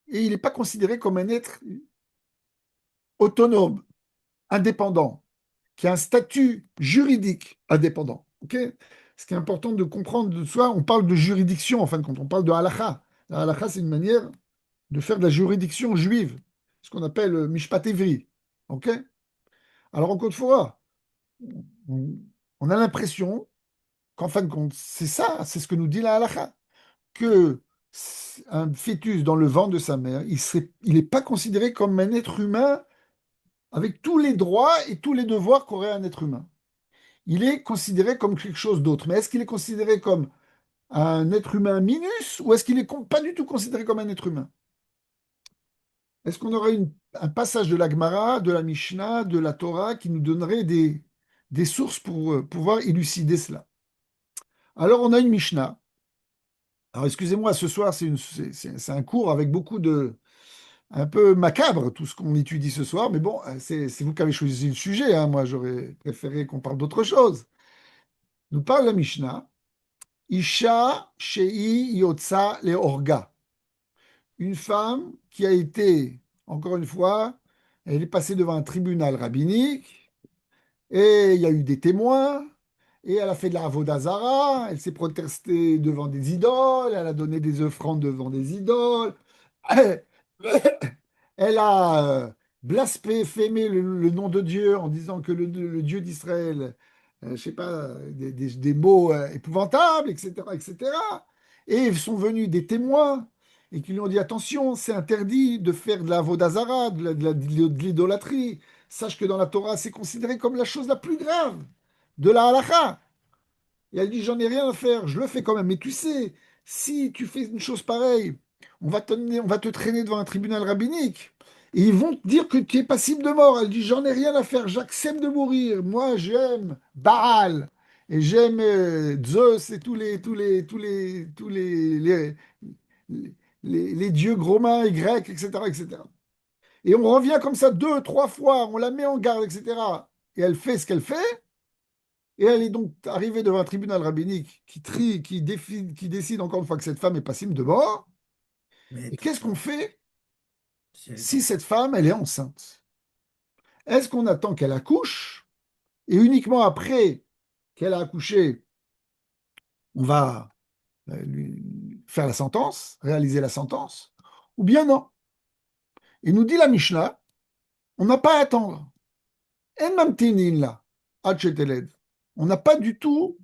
et il n'est pas considéré comme un être autonome, indépendant, qui a un statut juridique indépendant. Ok. Ce qui est important de comprendre de soi, on parle de juridiction en fin de compte, on parle de halakha. La halakha, c'est une manière de faire de la juridiction juive, ce qu'on appelle mishpat evri. Ok. Alors encore une fois, on, on a l'impression qu'en fin de compte, c'est ça, c'est ce que nous dit la halakha, que un fœtus dans le ventre de sa mère, il n'est pas considéré comme un être humain avec tous les droits et tous les devoirs qu'aurait un être humain. Il est considéré comme quelque chose d'autre. Mais est-ce qu'il est considéré comme un être humain minus ou est-ce qu'il est pas du tout considéré comme un être humain? est-ce qu'on aurait un passage de la Gemara, de la Mishnah, de la Torah qui nous donnerait des sources pour pouvoir élucider cela? Alors, on a une Mishnah. Alors, excusez-moi, ce soir, c'est un cours avec beaucoup de, un peu macabre, tout ce qu'on étudie ce soir, mais bon, c'est vous qui avez choisi le sujet, hein. Moi, j'aurais préféré qu'on parle d'autre chose. Nous parle la Mishnah, Isha Shei Yotza Le Orga. Une femme qui a été, encore une fois, elle est passée devant un tribunal rabbinique, et il y a eu des témoins, et elle a fait de la Avodazara, elle s'est protestée devant des idoles, elle a donné des offrandes devant des idoles, elle a blasphémé le nom de Dieu en disant que le Dieu d'Israël, je sais pas, des mots épouvantables, etc., etc. Et cetera. Et sont venus des témoins et qui lui ont dit, attention, c'est interdit de faire de la vodazara, de l'idolâtrie. Sache que dans la Torah, c'est considéré comme la chose la plus grave de la halakha. Et elle dit, j'en ai rien à faire, je le fais quand même. Mais tu sais, si tu fais une chose pareille, on va te traîner devant un tribunal rabbinique. Et ils vont te dire que tu es passible de mort. Elle dit, j'en ai rien à faire, j'accepte de mourir. Moi, j'aime Baal. Et j'aime Zeus et les dieux romains et grecs, etc., etc. Et on revient comme ça deux, trois fois, on la met en garde, etc. Et elle fait ce qu'elle fait. Et elle est donc arrivée devant un tribunal rabbinique qui décide encore une fois que cette femme est passible de mort. Mais Et qu'est-ce qu'on fait c'est- si cette femme, elle est enceinte? Est-ce qu'on attend qu'elle accouche et uniquement après qu'elle a accouché, on va lui faire la sentence, réaliser la sentence? Ou bien non? Il nous dit la Mishnah, on n'a pas à attendre. En mamtinin là, ad sheteled. On n'a pas du tout,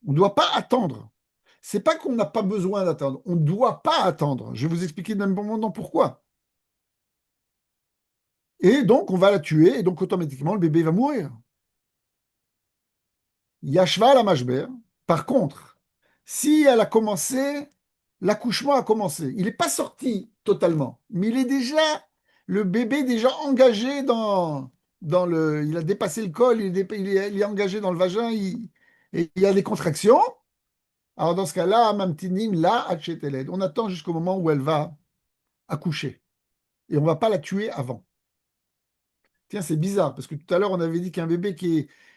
on ne doit pas attendre. C'est pas qu'on n'a pas besoin d'attendre, on ne doit pas attendre. Je vais vous expliquer d'un bon moment pourquoi. Et donc, on va la tuer, et donc automatiquement, le bébé va mourir. Yashva la mashber. Par contre, si elle a commencé, l'accouchement a commencé. Il n'est pas sorti totalement, mais il est déjà, le bébé est déjà engagé dans le. Il a dépassé le col, il est engagé dans le vagin, et il y a des contractions. Alors, dans ce cas-là, Mamtinin, là, Hatcheteled. On attend jusqu'au moment où elle va accoucher. Et on ne va pas la tuer avant. Tiens, c'est bizarre, parce que tout à l'heure, on avait dit qu'un bébé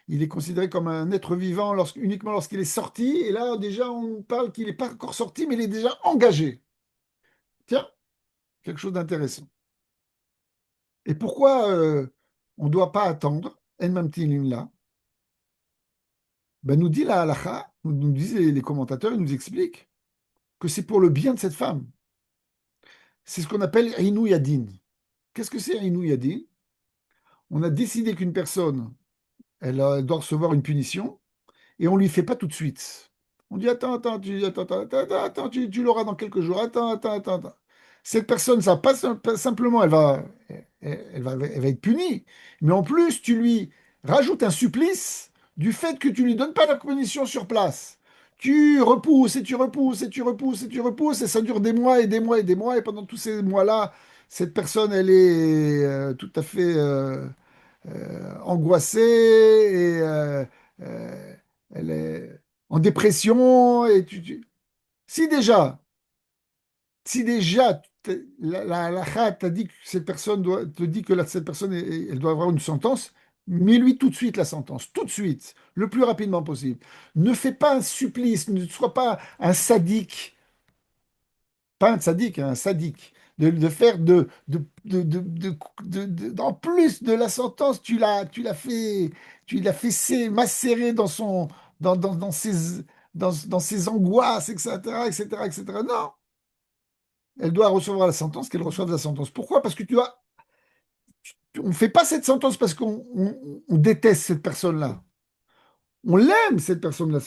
il est considéré comme un être vivant uniquement lorsqu'il est sorti, et là, déjà, on parle qu'il n'est pas encore sorti, mais il est déjà engagé. Tiens, quelque chose d'intéressant. Et pourquoi on ne doit pas attendre, En Mamtinin là? Ben, nous dit la halakha, nous disent les commentateurs, ils nous expliquent que c'est pour le bien de cette femme. C'est ce qu'on appelle Inou Yadin. Qu'est-ce que c'est Inou Yadin? On a décidé qu'une personne, elle doit recevoir une punition, et on ne lui fait pas tout de suite. On dit tu l'auras dans quelques jours. Attends. Cette personne, ça pas simplement, elle va être punie, mais en plus, tu lui rajoutes un supplice du fait que tu lui donnes pas la punition sur place. Tu repousses et tu repousses et tu repousses et tu repousses, et ça dure des mois et des mois et des mois, et pendant tous ces mois-là, cette personne, elle est tout à fait angoissée et elle est en dépression. Si déjà, si déjà la halakha t'a dit que cette personne te dit que cette personne elle doit avoir une sentence, mets-lui tout de suite la sentence, tout de suite, le plus rapidement possible. Ne fais pas un supplice, ne sois pas un sadique, pas un sadique, un sadique, de faire en plus de la sentence, tu l'as fait macérer dans dans ses angoisses, etc., etc., etc. Non, elle doit recevoir la sentence, qu'elle reçoive la sentence. Pourquoi? Parce que on ne fait pas cette sentence parce qu'on déteste cette personne-là. On l'aime, cette personne-là.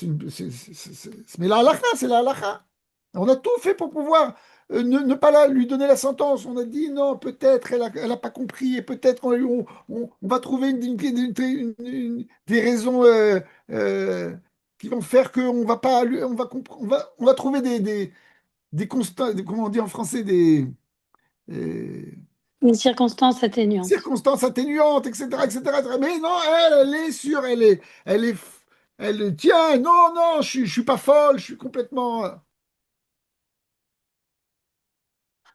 Mais la halakha, c'est la halakha. On a tout fait pour pouvoir ne pas lui donner la sentence. On a dit non, peut-être elle a pas compris et peut-être on va trouver des raisons euh, qui vont faire qu'on va pas, on va trouver des constats, comment on dit en français, euh, Une circonstance atténuante. circonstances atténuantes, etc., etc., etc. Mais non, elle est sûre, tiens, non, non, je suis pas folle, je suis complètement.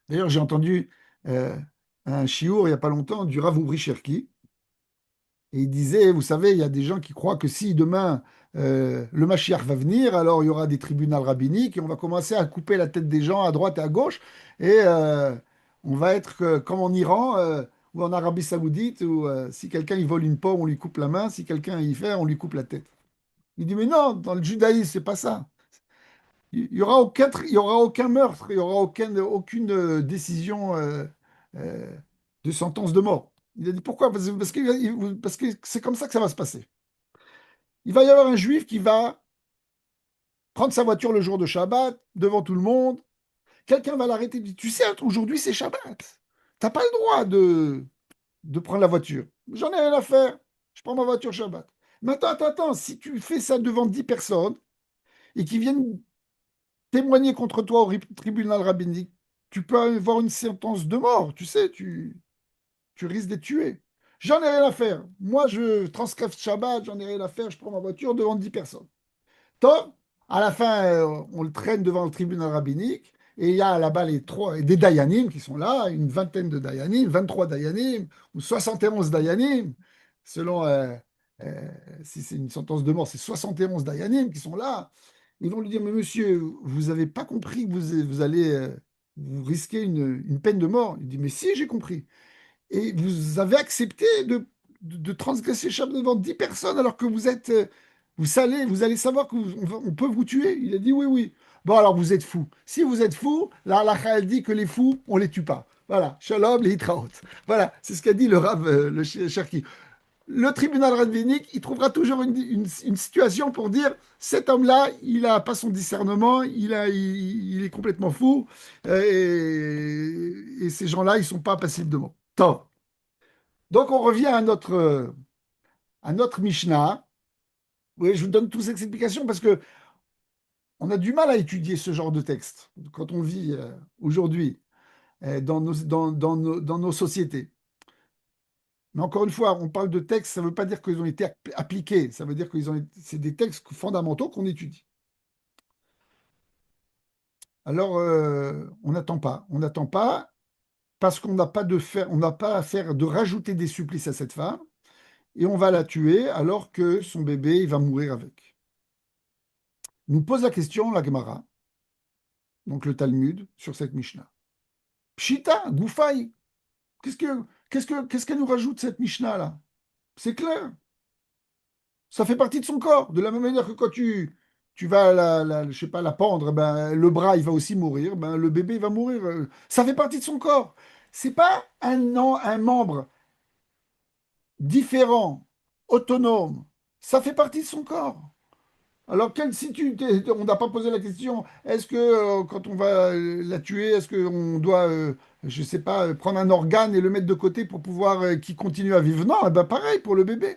D'ailleurs, j'ai entendu euh, un chiour il n'y a pas longtemps du Rav Ouvri Cherki, et il disait, vous savez, il y a des gens qui croient que si demain le Mashiach va venir, alors il y aura des tribunaux rabbiniques et on va commencer à couper la tête des gens à droite et à gauche, et on va être comme en Iran ou en Arabie Saoudite, où si quelqu'un il vole une pomme, on lui coupe la main, si quelqu'un y fait, on lui coupe la tête. Il dit, mais non, dans le judaïsme, c'est pas ça. Il y aura aucun meurtre, il y aura aucune décision euh, de sentence de mort. Il a dit pourquoi? Parce que c'est comme ça que ça va se passer. Il va y avoir un juif qui va prendre sa voiture le jour de Shabbat devant tout le monde. Quelqu'un va l'arrêter et dit, tu sais, aujourd'hui c'est Shabbat. T'as pas le droit de prendre la voiture. J'en ai rien à faire. Je prends ma voiture Shabbat. Mais attends, attends, attends, si tu fais ça devant 10 personnes et qui viennent témoigner contre toi au tribunal rabbinique, tu peux avoir une sentence de mort, tu sais, tu risques d'être tué. J'en ai rien à faire. Moi, je transcrive Shabbat, j'en ai rien à faire, je prends ma voiture devant 10 personnes. Tom, à la fin, on le traîne devant le tribunal rabbinique, et il y a là-bas des Dayanim qui sont là, une vingtaine de Dayanim, 23 Dayanim, ou 71 Dayanim, selon euh, si c'est une sentence de mort, c'est 71 Dayanim qui sont là. Ils vont lui dire, mais monsieur, vous n'avez pas compris que vous allez vous risquer une peine de mort. Il dit, mais si, j'ai compris. Et vous avez accepté de transgresser Shabbat devant 10 personnes alors que vous allez savoir on peut vous tuer. Il a dit oui, oui. Bon, alors vous êtes fou. Si vous êtes fou, la halakha, elle dit que les fous, on les tue pas. Voilà, shalom, les hitraot. Voilà, c'est ce qu'a dit le Rav, le Cherki. Le tribunal rabbinique, il trouvera toujours une situation pour dire cet homme-là, il n'a pas son discernement, il est complètement fou, et ces gens-là, ils ne sont pas passibles de mort. Tant. Donc, on revient à notre Mishnah. Oui, je vous donne toutes ces explications parce que on a du mal à étudier ce genre de texte quand on vit aujourd'hui dans nos sociétés. Mais encore une fois, on parle de textes, ça ne veut pas dire qu'ils ont été appliqués, ça veut dire c'est des textes fondamentaux qu'on étudie. Alors, on n'attend pas parce qu'on n'a pas on n'a pas à faire de rajouter des supplices à cette femme et on va la tuer alors que son bébé il va mourir avec. Nous pose la question la Gemara, donc le Talmud, sur cette Mishnah. Pshita, Goufaï, qu'est-ce qu'elle nous rajoute cette Mishnah là? C'est clair. Ça fait partie de son corps. De la même manière que quand tu vas je sais pas, la pendre, ben, le bras il va aussi mourir, ben, le bébé il va mourir. Ça fait partie de son corps. C'est pas un membre différent, autonome. Ça fait partie de son corps. Alors, si on n'a pas posé la question, est-ce que quand on va la tuer, est-ce qu'on doit, je sais pas, prendre un organe et le mettre de côté pour pouvoir qu'il continue à vivre? Non, eh ben pareil pour le bébé.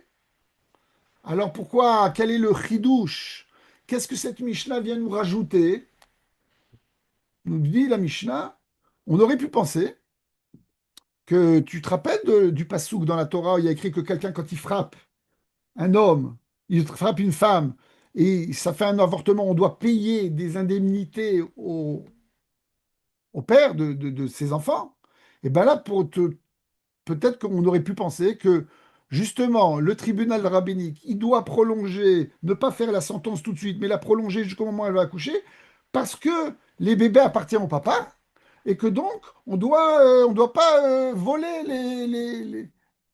Alors pourquoi, quel est le chidouche? Qu'est-ce que cette Mishnah vient nous rajouter? Nous dit la Mishnah, on aurait pu penser que tu te rappelles du passouk dans la Torah où il y a écrit que quelqu'un, quand il frappe un homme, il frappe une femme et ça fait un avortement, on doit payer des indemnités au père de ses enfants. Et bien là, peut-être qu'on aurait pu penser que justement, le tribunal rabbinique, il doit prolonger, ne pas faire la sentence tout de suite, mais la prolonger jusqu'au moment où elle va accoucher, parce que les bébés appartiennent au papa, et que donc, on doit pas voler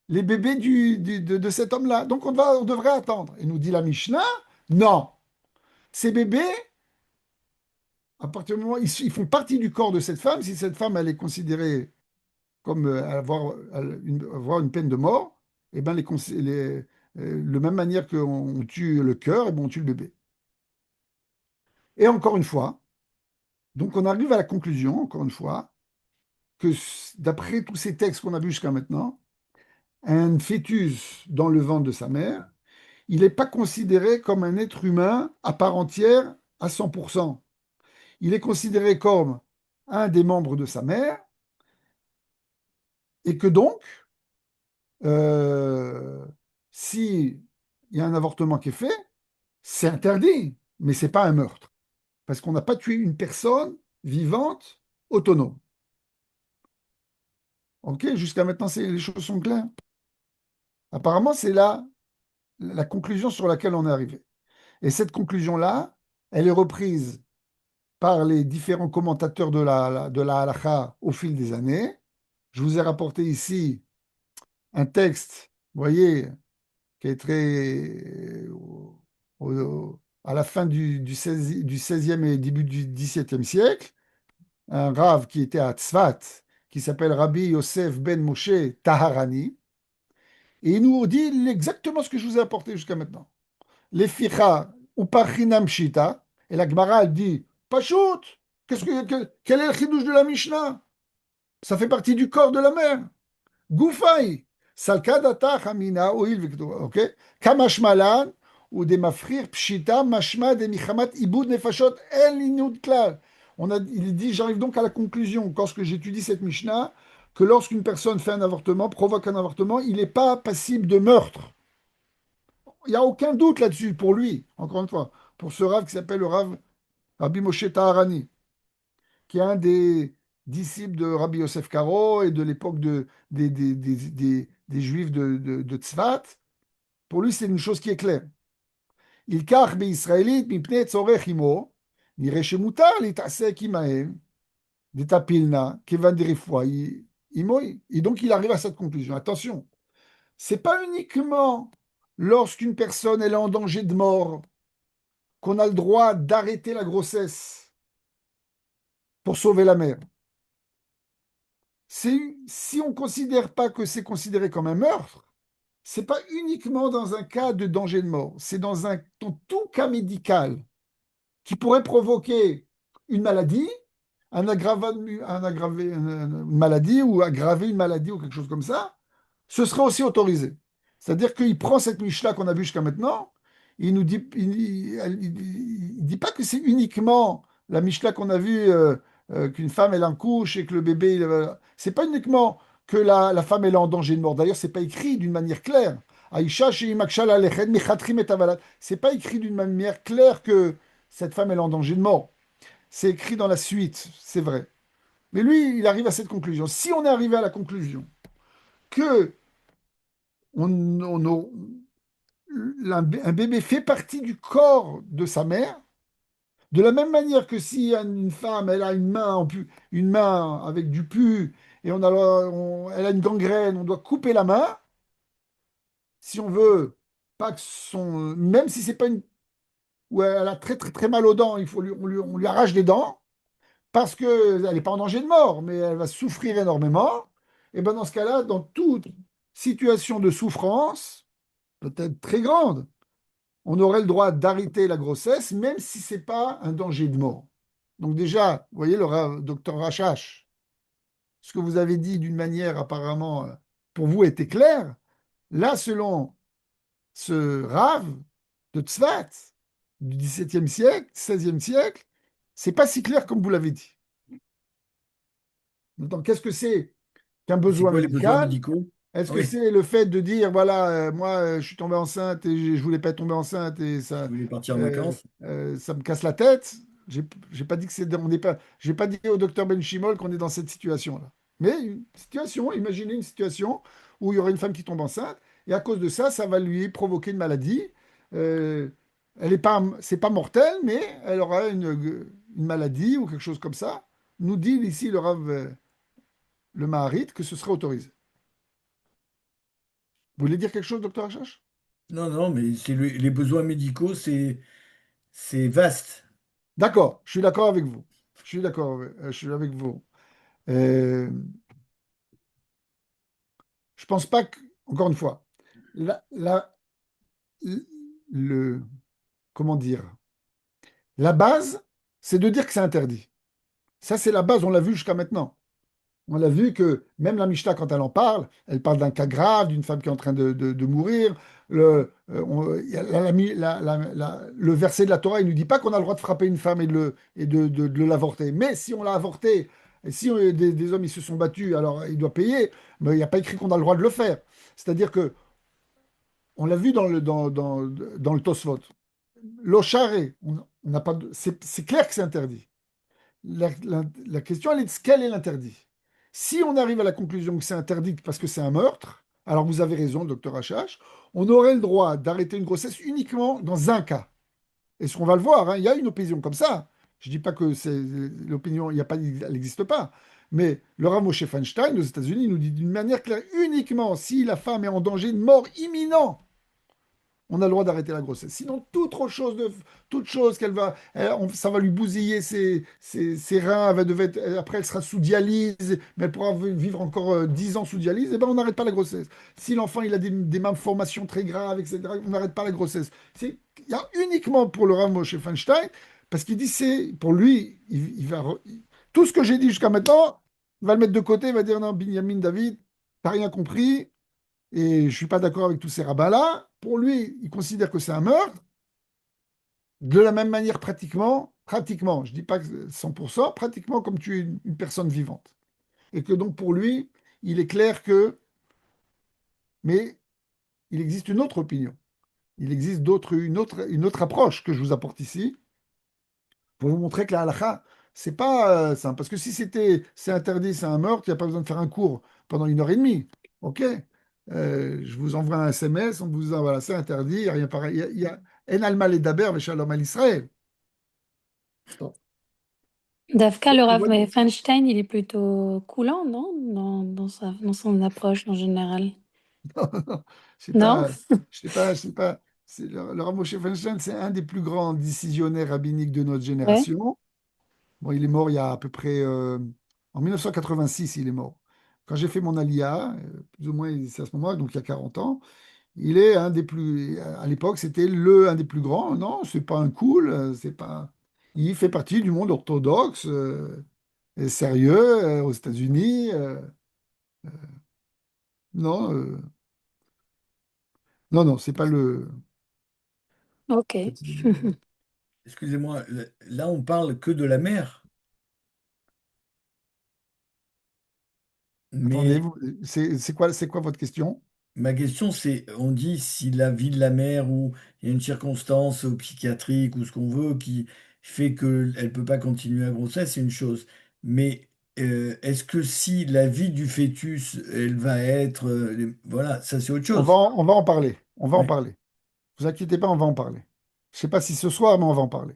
les bébés de cet homme-là. Donc, on devrait attendre. Et nous dit la Mishnah, non, ces bébés, à partir du moment où ils font partie du corps de cette femme, si cette femme, elle est considérée comme avoir une peine de mort, et ben de même manière qu'on tue le cœur, et ben on tue le bébé. Et encore une fois, donc on arrive à la conclusion, encore une fois, que d'après tous ces textes qu'on a vus jusqu'à maintenant, un fœtus dans le ventre de sa mère, il n'est pas considéré comme un être humain à part entière à 100%. Il est considéré comme un des membres de sa mère, et que donc, euh, si il y a un avortement qui est fait, c'est interdit, mais c'est pas un meurtre, parce qu'on n'a pas tué une personne vivante autonome. Ok, jusqu'à maintenant, les choses sont claires. Apparemment, c'est là la conclusion sur laquelle on est arrivé. Et cette conclusion-là, elle est reprise par les différents commentateurs de la halakha au fil des années. Je vous ai rapporté ici un texte, vous voyez, qui est très à la fin du 16 du 16e et début du 17e siècle, un rave qui était à Tzfat, qui s'appelle Rabbi Yosef ben Moshe Taharani, et il nous dit exactement ce que je vous ai apporté jusqu'à maintenant. Les ficha ou pachinam shita, et la Gemara elle dit, Pachout, quel est le chidouche de la Mishnah? Ça fait partie du corps de la mère. Goufaï, salkadata chamina oil viktuva, ok? Kamashmalan ou des mafrir pshita mashma des michamat ibud nefashot el inud klal. Il dit, j'arrive donc à la conclusion, lorsque j'étudie cette Mishnah, que lorsqu'une personne fait un avortement, provoque un avortement, il n'est pas passible de meurtre. Il n'y a aucun doute là-dessus pour lui, encore une fois, pour ce Rav qui s'appelle le Rav Rabbi Moshe Taharani, qui est un des disciples de Rabbi Yosef Karo et de l'époque des Juifs de Tzfat. Pour lui, c'est une chose qui est claire. Il kach israélite mipne tzorech imo, nire shemutar litasek imahem, detapilna, kevan derifwa imoi. Et donc, il arrive à cette conclusion. Attention, c'est pas uniquement lorsqu'une personne elle est en danger de mort qu'on a le droit d'arrêter la grossesse pour sauver la mère. Si on ne considère pas que c'est considéré comme un meurtre, c'est pas uniquement dans un cas de danger de mort, c'est dans tout cas médical qui pourrait provoquer une maladie, une maladie ou aggraver une maladie ou quelque chose comme ça, ce serait aussi autorisé. C'est-à-dire qu'il prend cette Mishnah qu'on a vue jusqu'à maintenant, il nous dit, il dit pas que c'est uniquement la Mishnah qu'on a vue, qu'une femme elle en couche et que le bébé, c'est pas uniquement que la femme elle est en danger de mort. D'ailleurs, c'est pas écrit d'une manière claire. Aïcha chez Imakshal Aleched, Mechatrim et Avalat. C'est pas écrit d'une manière claire que cette femme elle est en danger de mort. C'est écrit dans la suite, c'est vrai. Mais lui, il arrive à cette conclusion. Si on est arrivé à la conclusion que on, un bébé fait partie du corps de sa mère, de la même manière que si une femme, elle a une main avec du pu et elle a une gangrène, on doit couper la main, si on veut pas que même si c'est pas une, où elle a très très très mal aux dents, on lui arrache les dents, parce qu'elle n'est pas en danger de mort, mais elle va souffrir énormément, et ben dans ce cas-là, dans toute situation de souffrance, peut-être très grande, on aurait le droit d'arrêter la grossesse, même si ce n'est pas un danger de mort. Donc déjà, vous voyez, docteur Rachash, ce que vous avez dit d'une manière apparemment pour vous était clair. Là, selon ce Rav de Tzfat du XVIIe siècle, XVIe siècle, c'est pas si clair comme vous l'avez dit. Donc, qu'est-ce que c'est qu'un Et c'est besoin quoi les besoins médical? médicaux? Est-ce que Oui, c'est le fait de dire, voilà, moi, je suis tombé enceinte et je voulais pas tomber enceinte et je voulais partir en vacances. ça me casse la tête? J'ai pas dit que on n'est pas, j'ai pas dit au docteur Ben Shimol qu'on est dans cette situation-là. Mais une situation, imaginez une situation où il y aurait une femme qui tombe enceinte et à cause de ça, ça va lui provoquer une maladie. Euh, elle est pas, c'est pas mortel, mais elle aura une maladie ou quelque chose comme ça. Nous dit ici le Rav, le Maharit, que ce serait autorisé. Vous voulez dire quelque chose, docteur Achache? Non, non, mais les besoins médicaux, c'est vaste. D'accord, je suis d'accord avec vous. Je suis d'accord, je suis avec vous. Euh, je pense pas que, encore une fois, la, la- le, comment dire, la base, c'est de dire que c'est interdit. Ça, c'est la base, on l'a vu jusqu'à maintenant. On l'a vu que même la Mishnah, quand elle en parle, elle parle d'un cas grave, d'une femme qui est en train de mourir. Il y a le verset de la Torah, il ne nous dit pas qu'on a le droit de frapper une femme et de l'avorter. Mais si on l'a avorté Et si des hommes ils se sont battus, alors il doit payer, mais il n'y a pas écrit qu'on a le droit de le faire. C'est-à-dire que on l'a vu dans le Tosfot. L'ocharé, on n'a pas c'est clair que c'est interdit. La question, elle est de quel est l'interdit. Si on arrive à la conclusion que c'est interdit parce que c'est un meurtre, alors vous avez raison, docteur Hachache, on aurait le droit d'arrêter une grossesse uniquement dans un cas. Et ce qu'on va le voir, hein, il y a une opinion comme ça. Je ne dis pas que c'est l'opinion, il y a pas, elle n'existe pas. Mais le Rav Moshe Feinstein aux États-Unis nous dit d'une manière claire, uniquement si la femme est en danger de mort imminent, on a le droit d'arrêter la grossesse. Sinon, toute chose qu'elle va, ça va lui bousiller ses reins, après elle sera sous dialyse, mais elle pourra vivre encore 10 ans sous dialyse, et ben on n'arrête pas la grossesse. Si l'enfant il a des malformations très graves, etc., on n'arrête pas la grossesse. Il y a uniquement pour le Rav Moshe Feinstein, parce qu'il dit c'est, pour lui, tout ce que j'ai dit jusqu'à maintenant, il va le mettre de côté, il va dire non, Binyamin David, t'as rien compris, et je ne suis pas d'accord avec tous ces rabats-là. Pour lui, il considère que c'est un meurtre. De la même manière, pratiquement, je ne dis pas que 100%, pratiquement comme tu es une personne vivante. Et que donc pour lui, il est clair que, mais il existe une autre opinion. Il existe une autre approche que je vous apporte ici pour vous montrer que la halakha, c'est pas simple. Parce que si c'est interdit, c'est un meurtre, il n'y a pas besoin de faire un cours pendant 1 heure et demie. OK? Je vous envoie un SMS, on vous dit, voilà, c'est interdit, il n'y a rien pareil. En alma les daber, shalom al Israël. Bon. Dafka, Donc, le on Rav voit- Feinstein, il est plutôt coulant, non? Dans son approche en général. non, Non? je sais pas. Le Rav Moshe Feinstein, c'est un des plus grands décisionnaires rabbiniques de notre Ouais. génération. Bon, il est mort il y a à peu près, en 1986, il est mort. Quand j'ai fait mon alia, plus ou moins c'est à ce moment-là, donc il y a 40 ans, il est un des plus, à l'époque, c'était un des plus grands. Non, c'est pas un cool, c'est pas. Il fait partie du monde orthodoxe, et sérieux, aux États-Unis. Non, non, non, c'est pas le. Ok. Excusez-moi, là on parle que de la mer, Attendez, mais c'est quoi votre question? ma question c'est, on dit si la vie de la mère ou il y a une circonstance psychiatrique ou ce qu'on veut qui fait qu'elle ne peut pas continuer la grossesse, c'est une chose. Mais est-ce que si la vie du fœtus, elle va être... voilà, ça c'est autre chose. On va en parler. On va en Ouais. parler. Vous inquiétez pas, on va en parler. Je sais pas si ce soir, mais on va en parler.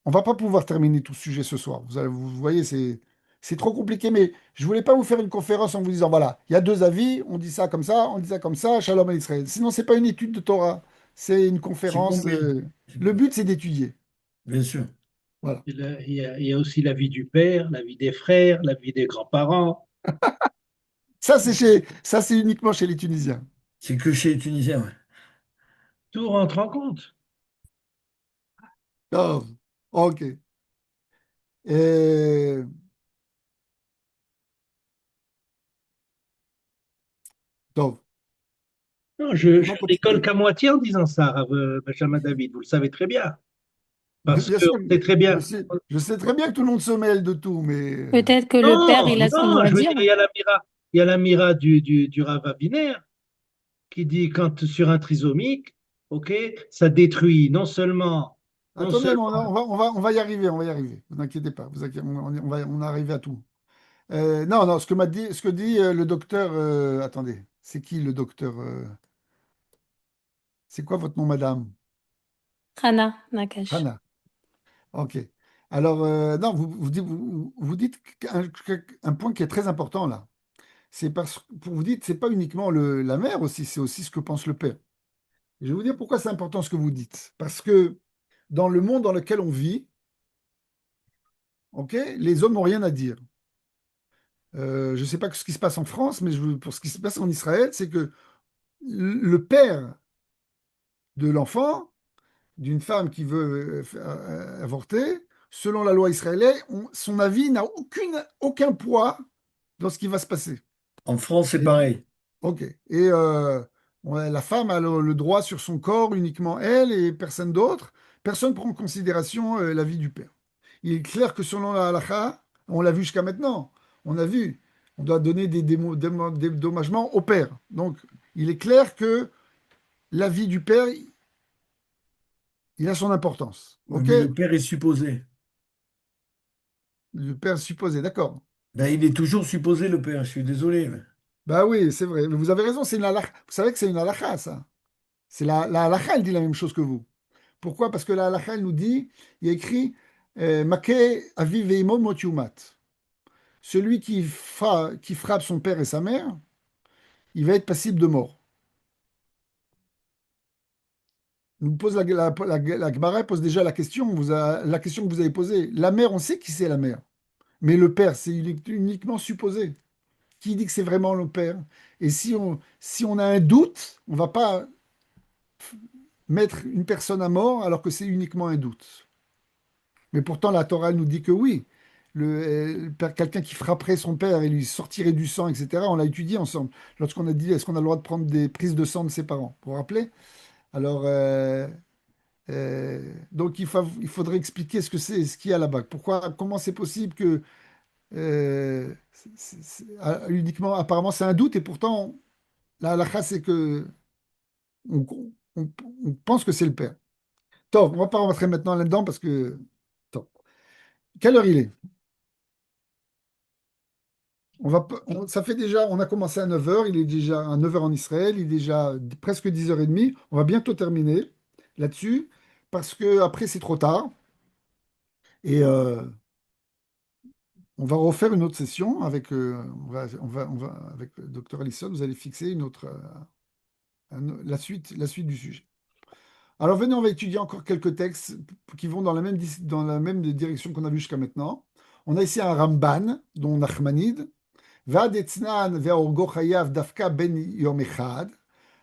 On va pas pouvoir terminer tout ce sujet ce soir. Vous voyez, c'est trop compliqué, mais je voulais pas vous faire une conférence en vous disant, voilà, il y a deux avis, on dit ça comme ça, on dit ça comme ça, Shalom à Israël. Sinon, c'est pas une étude de Torah, c'est une J'ai conférence. compris. Le but, c'est d'étudier. Bien sûr. Voilà. Il y a aussi la vie du père, la vie des frères, la vie des grands-parents. Ça, c'est uniquement chez les Tunisiens. C'est que chez les Tunisiens, ouais. Tout rentre en compte. Oh, ok. Et, donc, Non, on je va rigole continuer. qu'à moitié en disant ça, Benjamin David. Vous le savez très bien. Parce Bien que sûr, on sait très bien. je sais très bien que tout le monde se mêle de tout, mais Peut-être que le père, Non, il a son mot non, à je veux dire. dire, il y a l'amirat du Rav Aviner qui dit quand sur un trisomique, ok, ça détruit non attendez, mais seulement, on va y arriver, on va y arriver. Vous inquiétez pas, on va arriver à tout. Non, non, ce que dit le docteur, attendez, c'est qui le docteur c'est quoi votre nom, madame? Rana Nakash. Hannah. Ok. Alors, non, vous dites un point qui est très important là. C'est parce que vous dites, c'est pas uniquement la mère aussi, c'est aussi ce que pense le père. Et je vais vous dire pourquoi c'est important ce que vous dites. Parce que dans le monde dans lequel on vit, ok, les hommes n'ont rien à dire. Je ne sais pas ce qui se passe en France, mais pour ce qui se passe en Israël, c'est que le père de l'enfant, d'une femme qui veut avorter, selon la loi israélienne, son avis n'a aucun poids dans ce qui va se passer. En France, c'est Et- pareil. ok. Et ouais, la femme a le droit sur son corps, uniquement elle et personne d'autre. Personne ne prend en considération la vie du père. Il est clair que selon la halakha, on l'a vu jusqu'à maintenant, On a vu, on doit donner des dédommagements au père. Donc, il est clair que la vie du père, il a son importance. Oui, OK? mais le père est supposé. Le père supposé, d'accord. Ben, il est toujours supposé, le père, je suis désolé. Bah oui, c'est vrai. Mais vous avez raison, c'est une halakha. Vous savez que c'est une halakha, ça. C'est la halakha, elle dit la même chose que vous. Pourquoi? Parce que la halakha, elle nous dit, il y a écrit, Make aviv ve'imo mot yumat. Celui qui frappe son père et sa mère, il va être passible de mort. Nous pose la Gemara pose déjà la question, la question que vous avez posée. La mère, on sait qui c'est la mère. Mais le père, c'est uniquement supposé. Qui dit que c'est vraiment le père? Et si on a un doute, on ne va pas mettre une personne à mort alors que c'est uniquement un doute. Mais pourtant, la Torah elle nous dit que oui. Quelqu'un qui frapperait son père et lui sortirait du sang, etc., on l'a étudié ensemble. Lorsqu'on a dit est-ce qu'on a le droit de prendre des prises de sang de ses parents. Vous vous rappelez? Alors, donc il faudrait expliquer ce que c'est, ce qu'il y a là-bas. Pourquoi, comment c'est possible que uniquement, apparemment, c'est un doute et pourtant, la halakha, c'est que on, on- on pense que c'est le père. Top, on va pas rentrer maintenant là-dedans parce que. Top. Quelle heure il est? Ça fait déjà, on a commencé à 9 heures, il est déjà à 9 heures en Israël, il est déjà presque 10h30. On va bientôt terminer là-dessus parce que après c'est trop tard et on va refaire une autre session avec, avec le docteur Alisson, vous allez fixer une autre, la suite du sujet. Alors venez, on va étudier encore quelques textes qui vont dans la même direction qu'on a vu jusqu'à maintenant. On a ici un Ramban, dont Nachmanide, ועד אתנן והורגו חייב דווקא בין יום אחד,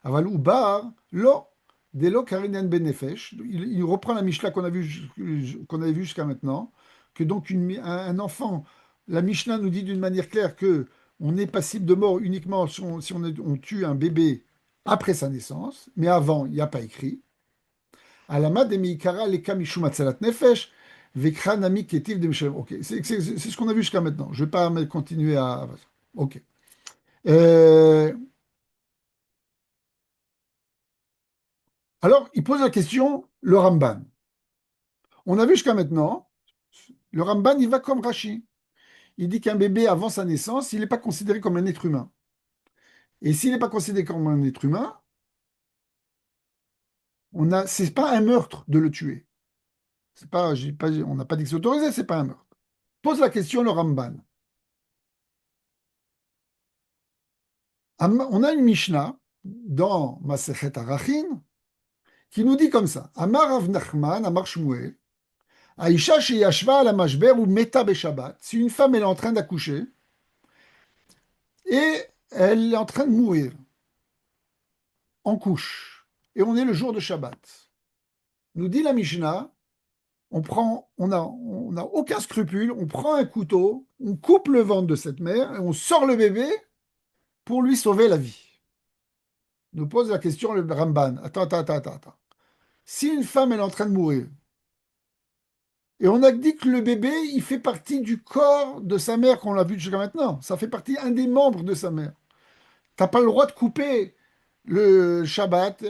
אבל עובר לא, דלא קרינן בנפש. Il reprend la Mishnah qu'on avait vu jusqu'à maintenant, que donc un enfant, la Mishnah nous dit d'une manière claire que on est passible de mort uniquement si on tue un bébé après sa naissance, mais avant, il n'y a pas écrit. Alama de Meikara leka mishum atzalat nefesh, vekra nami ketiv de Mishalem. Ok, c'est ce qu'on a vu jusqu'à maintenant. Je ne vais pas continuer à. Ok. Euh, alors, il pose la question, le Ramban. On a vu jusqu'à maintenant, le Ramban, il va comme Rashi. Il dit qu'un bébé, avant sa naissance, il n'est pas considéré comme un être humain. Et s'il n'est pas considéré comme un être humain, c'est pas un meurtre de le tuer. On n'a pas dit que c'est autorisé, c'est pas un meurtre. Pose la question, le Ramban. On a une Mishnah dans Masechet Arachin qui nous dit comme ça. Amar Rav Nachman, Amar Shmuel, Aïcha sheyashva ala mashber ou meta beshabbat. Si une femme elle est en train d'accoucher et elle est en train de mourir en couche et on est le jour de Shabbat, nous dit la Mishnah, on n'a aucun scrupule, on prend un couteau, on coupe le ventre de cette mère et on sort le bébé pour lui sauver la vie. Nous pose la question le Ramban. Attends, attends, attends, attends, attends. Si une femme elle est en train de mourir et on a dit que le bébé, il fait partie du corps de sa mère qu'on l'a vu jusqu'à maintenant. Ça fait partie un des membres de sa mère. T'as pas le droit de couper le Shabbat,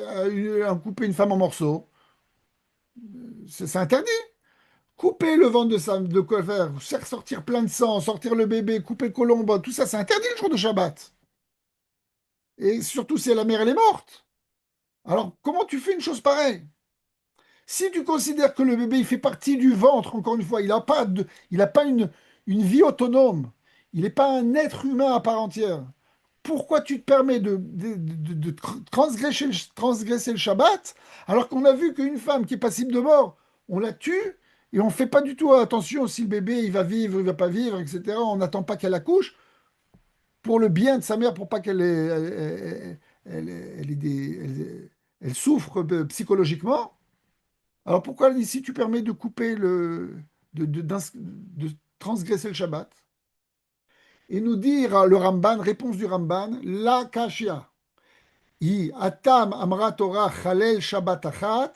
couper une femme en morceaux. C'est interdit. Couper le ventre de quoi faire sortir plein de sang, sortir le bébé, couper le colombe, tout ça, c'est interdit le jour de Shabbat. Et surtout si la mère, elle est morte. Alors, comment tu fais une chose pareille? Si tu considères que le bébé, il fait partie du ventre, encore une fois, il a pas une vie autonome, il n'est pas un être humain à part entière, pourquoi tu te permets de transgresser le Shabbat alors qu'on a vu qu'une femme qui est passible de mort, on la tue et on ne fait pas du tout attention si le bébé il va vivre, il va pas vivre, etc. On n'attend pas qu'elle accouche pour le bien de sa mère, pour pas qu'elle souffre psychologiquement. Alors pourquoi ici tu permets de couper de transgresser le Shabbat? Et nous dire le Ramban, réponse du Ramban, la kashia. I atam amra Torah chalel Shabbat achat,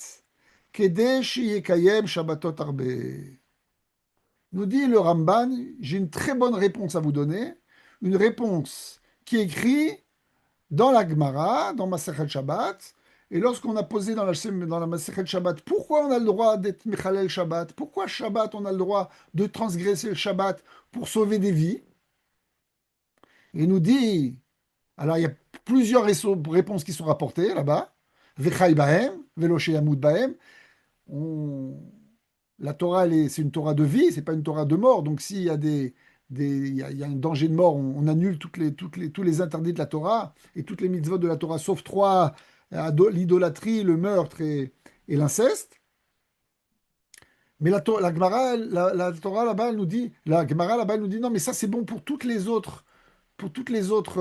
kede sheyekayem Shabbatot arbe. Nous dit le Ramban, j'ai une très bonne réponse à vous donner, une réponse qui est écrite dans la Gemara, dans Masechet Shabbat. Et lorsqu'on a posé dans la Masechet Shabbat, pourquoi on a le droit d'être Mechalel Shabbat? Pourquoi Shabbat, on a le droit de transgresser le Shabbat pour sauver des vies? Et il nous dit, alors il y a plusieurs réponses qui sont rapportées là-bas. Vechai Bahem, Veloché Yamud Bahem. On- La Torah, c'est une Torah de vie, c'est pas une Torah de mort. Donc s'il y a il y a un danger de mort, on annule tous les interdits de la Torah et toutes les mitzvot de la Torah, sauf trois, l'idolâtrie, le meurtre et l'inceste. Mais la Gemara, la Torah là-bas, elle nous dit, la Gemara là-bas, elle nous dit non, mais ça c'est bon pour toutes les autres, pour toutes les autres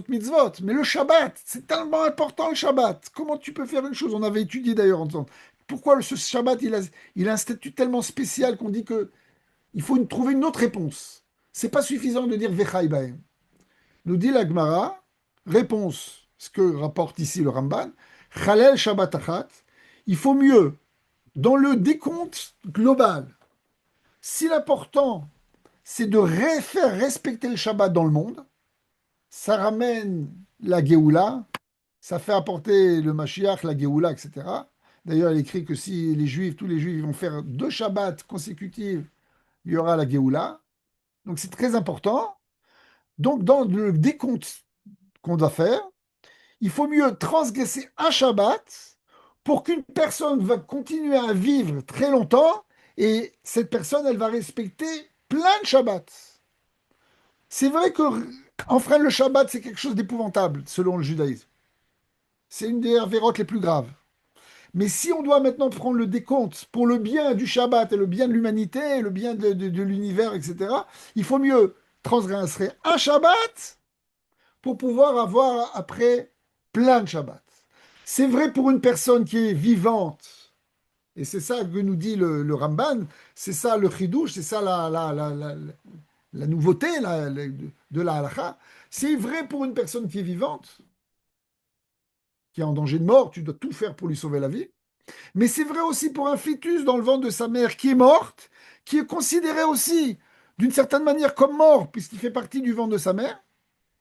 mitzvot. Mais le Shabbat, c'est tellement important le Shabbat. Comment tu peux faire une chose? On avait étudié d'ailleurs ensemble. Pourquoi ce Shabbat, il a un statut tellement spécial qu'on dit que il faut trouver une autre réponse. C'est pas suffisant de dire Vechai Bahem. Nous dit la Gemara, réponse, ce que rapporte ici le Ramban, Chalel Shabbat Achat, il faut mieux, dans le décompte global, si l'important c'est de faire respecter le Shabbat dans le monde, ça ramène la Géoula, ça fait apporter le Mashiach, la Géoula, etc. D'ailleurs, il écrit que si les Juifs, tous les Juifs vont faire 2 Shabbats consécutifs, il y aura la Géoula. Donc c'est très important. Donc dans le décompte qu'on doit faire, il faut mieux transgresser un Shabbat pour qu'une personne va continuer à vivre très longtemps et cette personne, elle va respecter plein de Shabbats. C'est vrai que enfreindre le Shabbat, c'est quelque chose d'épouvantable selon le judaïsme. C'est une des avérotes les plus graves. Mais si on doit maintenant prendre le décompte pour le bien du Shabbat et le bien de l'humanité, le bien de l'univers, etc., il faut mieux transgresser un Shabbat pour pouvoir avoir après plein de Shabbats. C'est vrai pour une personne qui est vivante, et c'est ça que nous dit le Ramban, c'est ça le chidouche, c'est ça la nouveauté de la halakha. C'est vrai pour une personne qui est vivante, qui est en danger de mort, tu dois tout faire pour lui sauver la vie. Mais c'est vrai aussi pour un fœtus dans le ventre de sa mère qui est morte, qui est considéré aussi d'une certaine manière comme mort, puisqu'il fait partie du ventre de sa mère.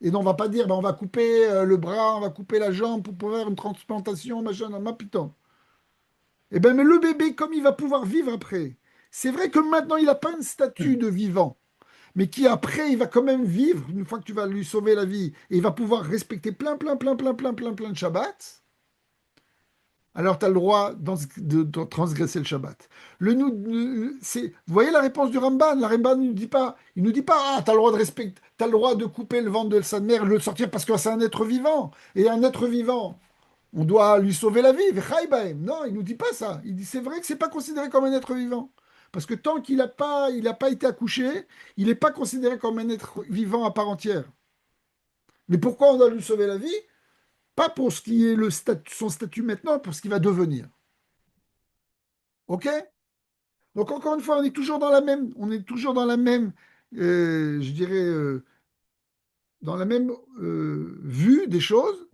Et donc on va pas dire, ben, on va couper le bras, on va couper la jambe pour pouvoir faire une transplantation, machin, non, ma putain. Eh bien, mais le bébé, comme il va pouvoir vivre après, c'est vrai que maintenant, il n'a pas un statut de vivant, mais qui après, il va quand même vivre, une fois que tu vas lui sauver la vie, et il va pouvoir respecter plein de Shabbats. Alors tu as le droit de transgresser le Shabbat. Vous voyez la réponse du Ramban? La Ramban ne nous dit pas, il nous dit pas, ah, tu as le droit de respecter, tu le droit de couper le ventre de sa mère, le sortir parce que c'est un être vivant. Et un être vivant, on doit lui sauver la vie. V'chai bahem. Non, il nous dit pas ça. Il dit, c'est vrai que c'est pas considéré comme un être vivant. Parce que tant qu'il n'a pas été accouché, il n'est pas considéré comme un être vivant à part entière. Mais pourquoi on doit lui sauver la vie? Pas pour ce qui est son statut maintenant, pour ce qu'il va devenir. OK? Donc encore une fois, on est toujours dans la même, je dirais, dans la même vue des choses,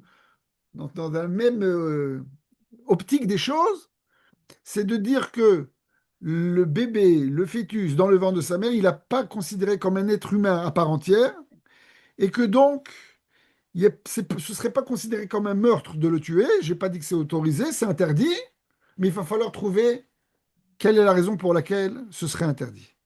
dans la même optique des choses, c'est de dire que le bébé, le fœtus dans le ventre de sa mère, il n'a pas considéré comme un être humain à part entière, et que donc, ce ne serait pas considéré comme un meurtre de le tuer. Je n'ai pas dit que c'est autorisé, c'est interdit, mais il va falloir trouver quelle est la raison pour laquelle ce serait interdit.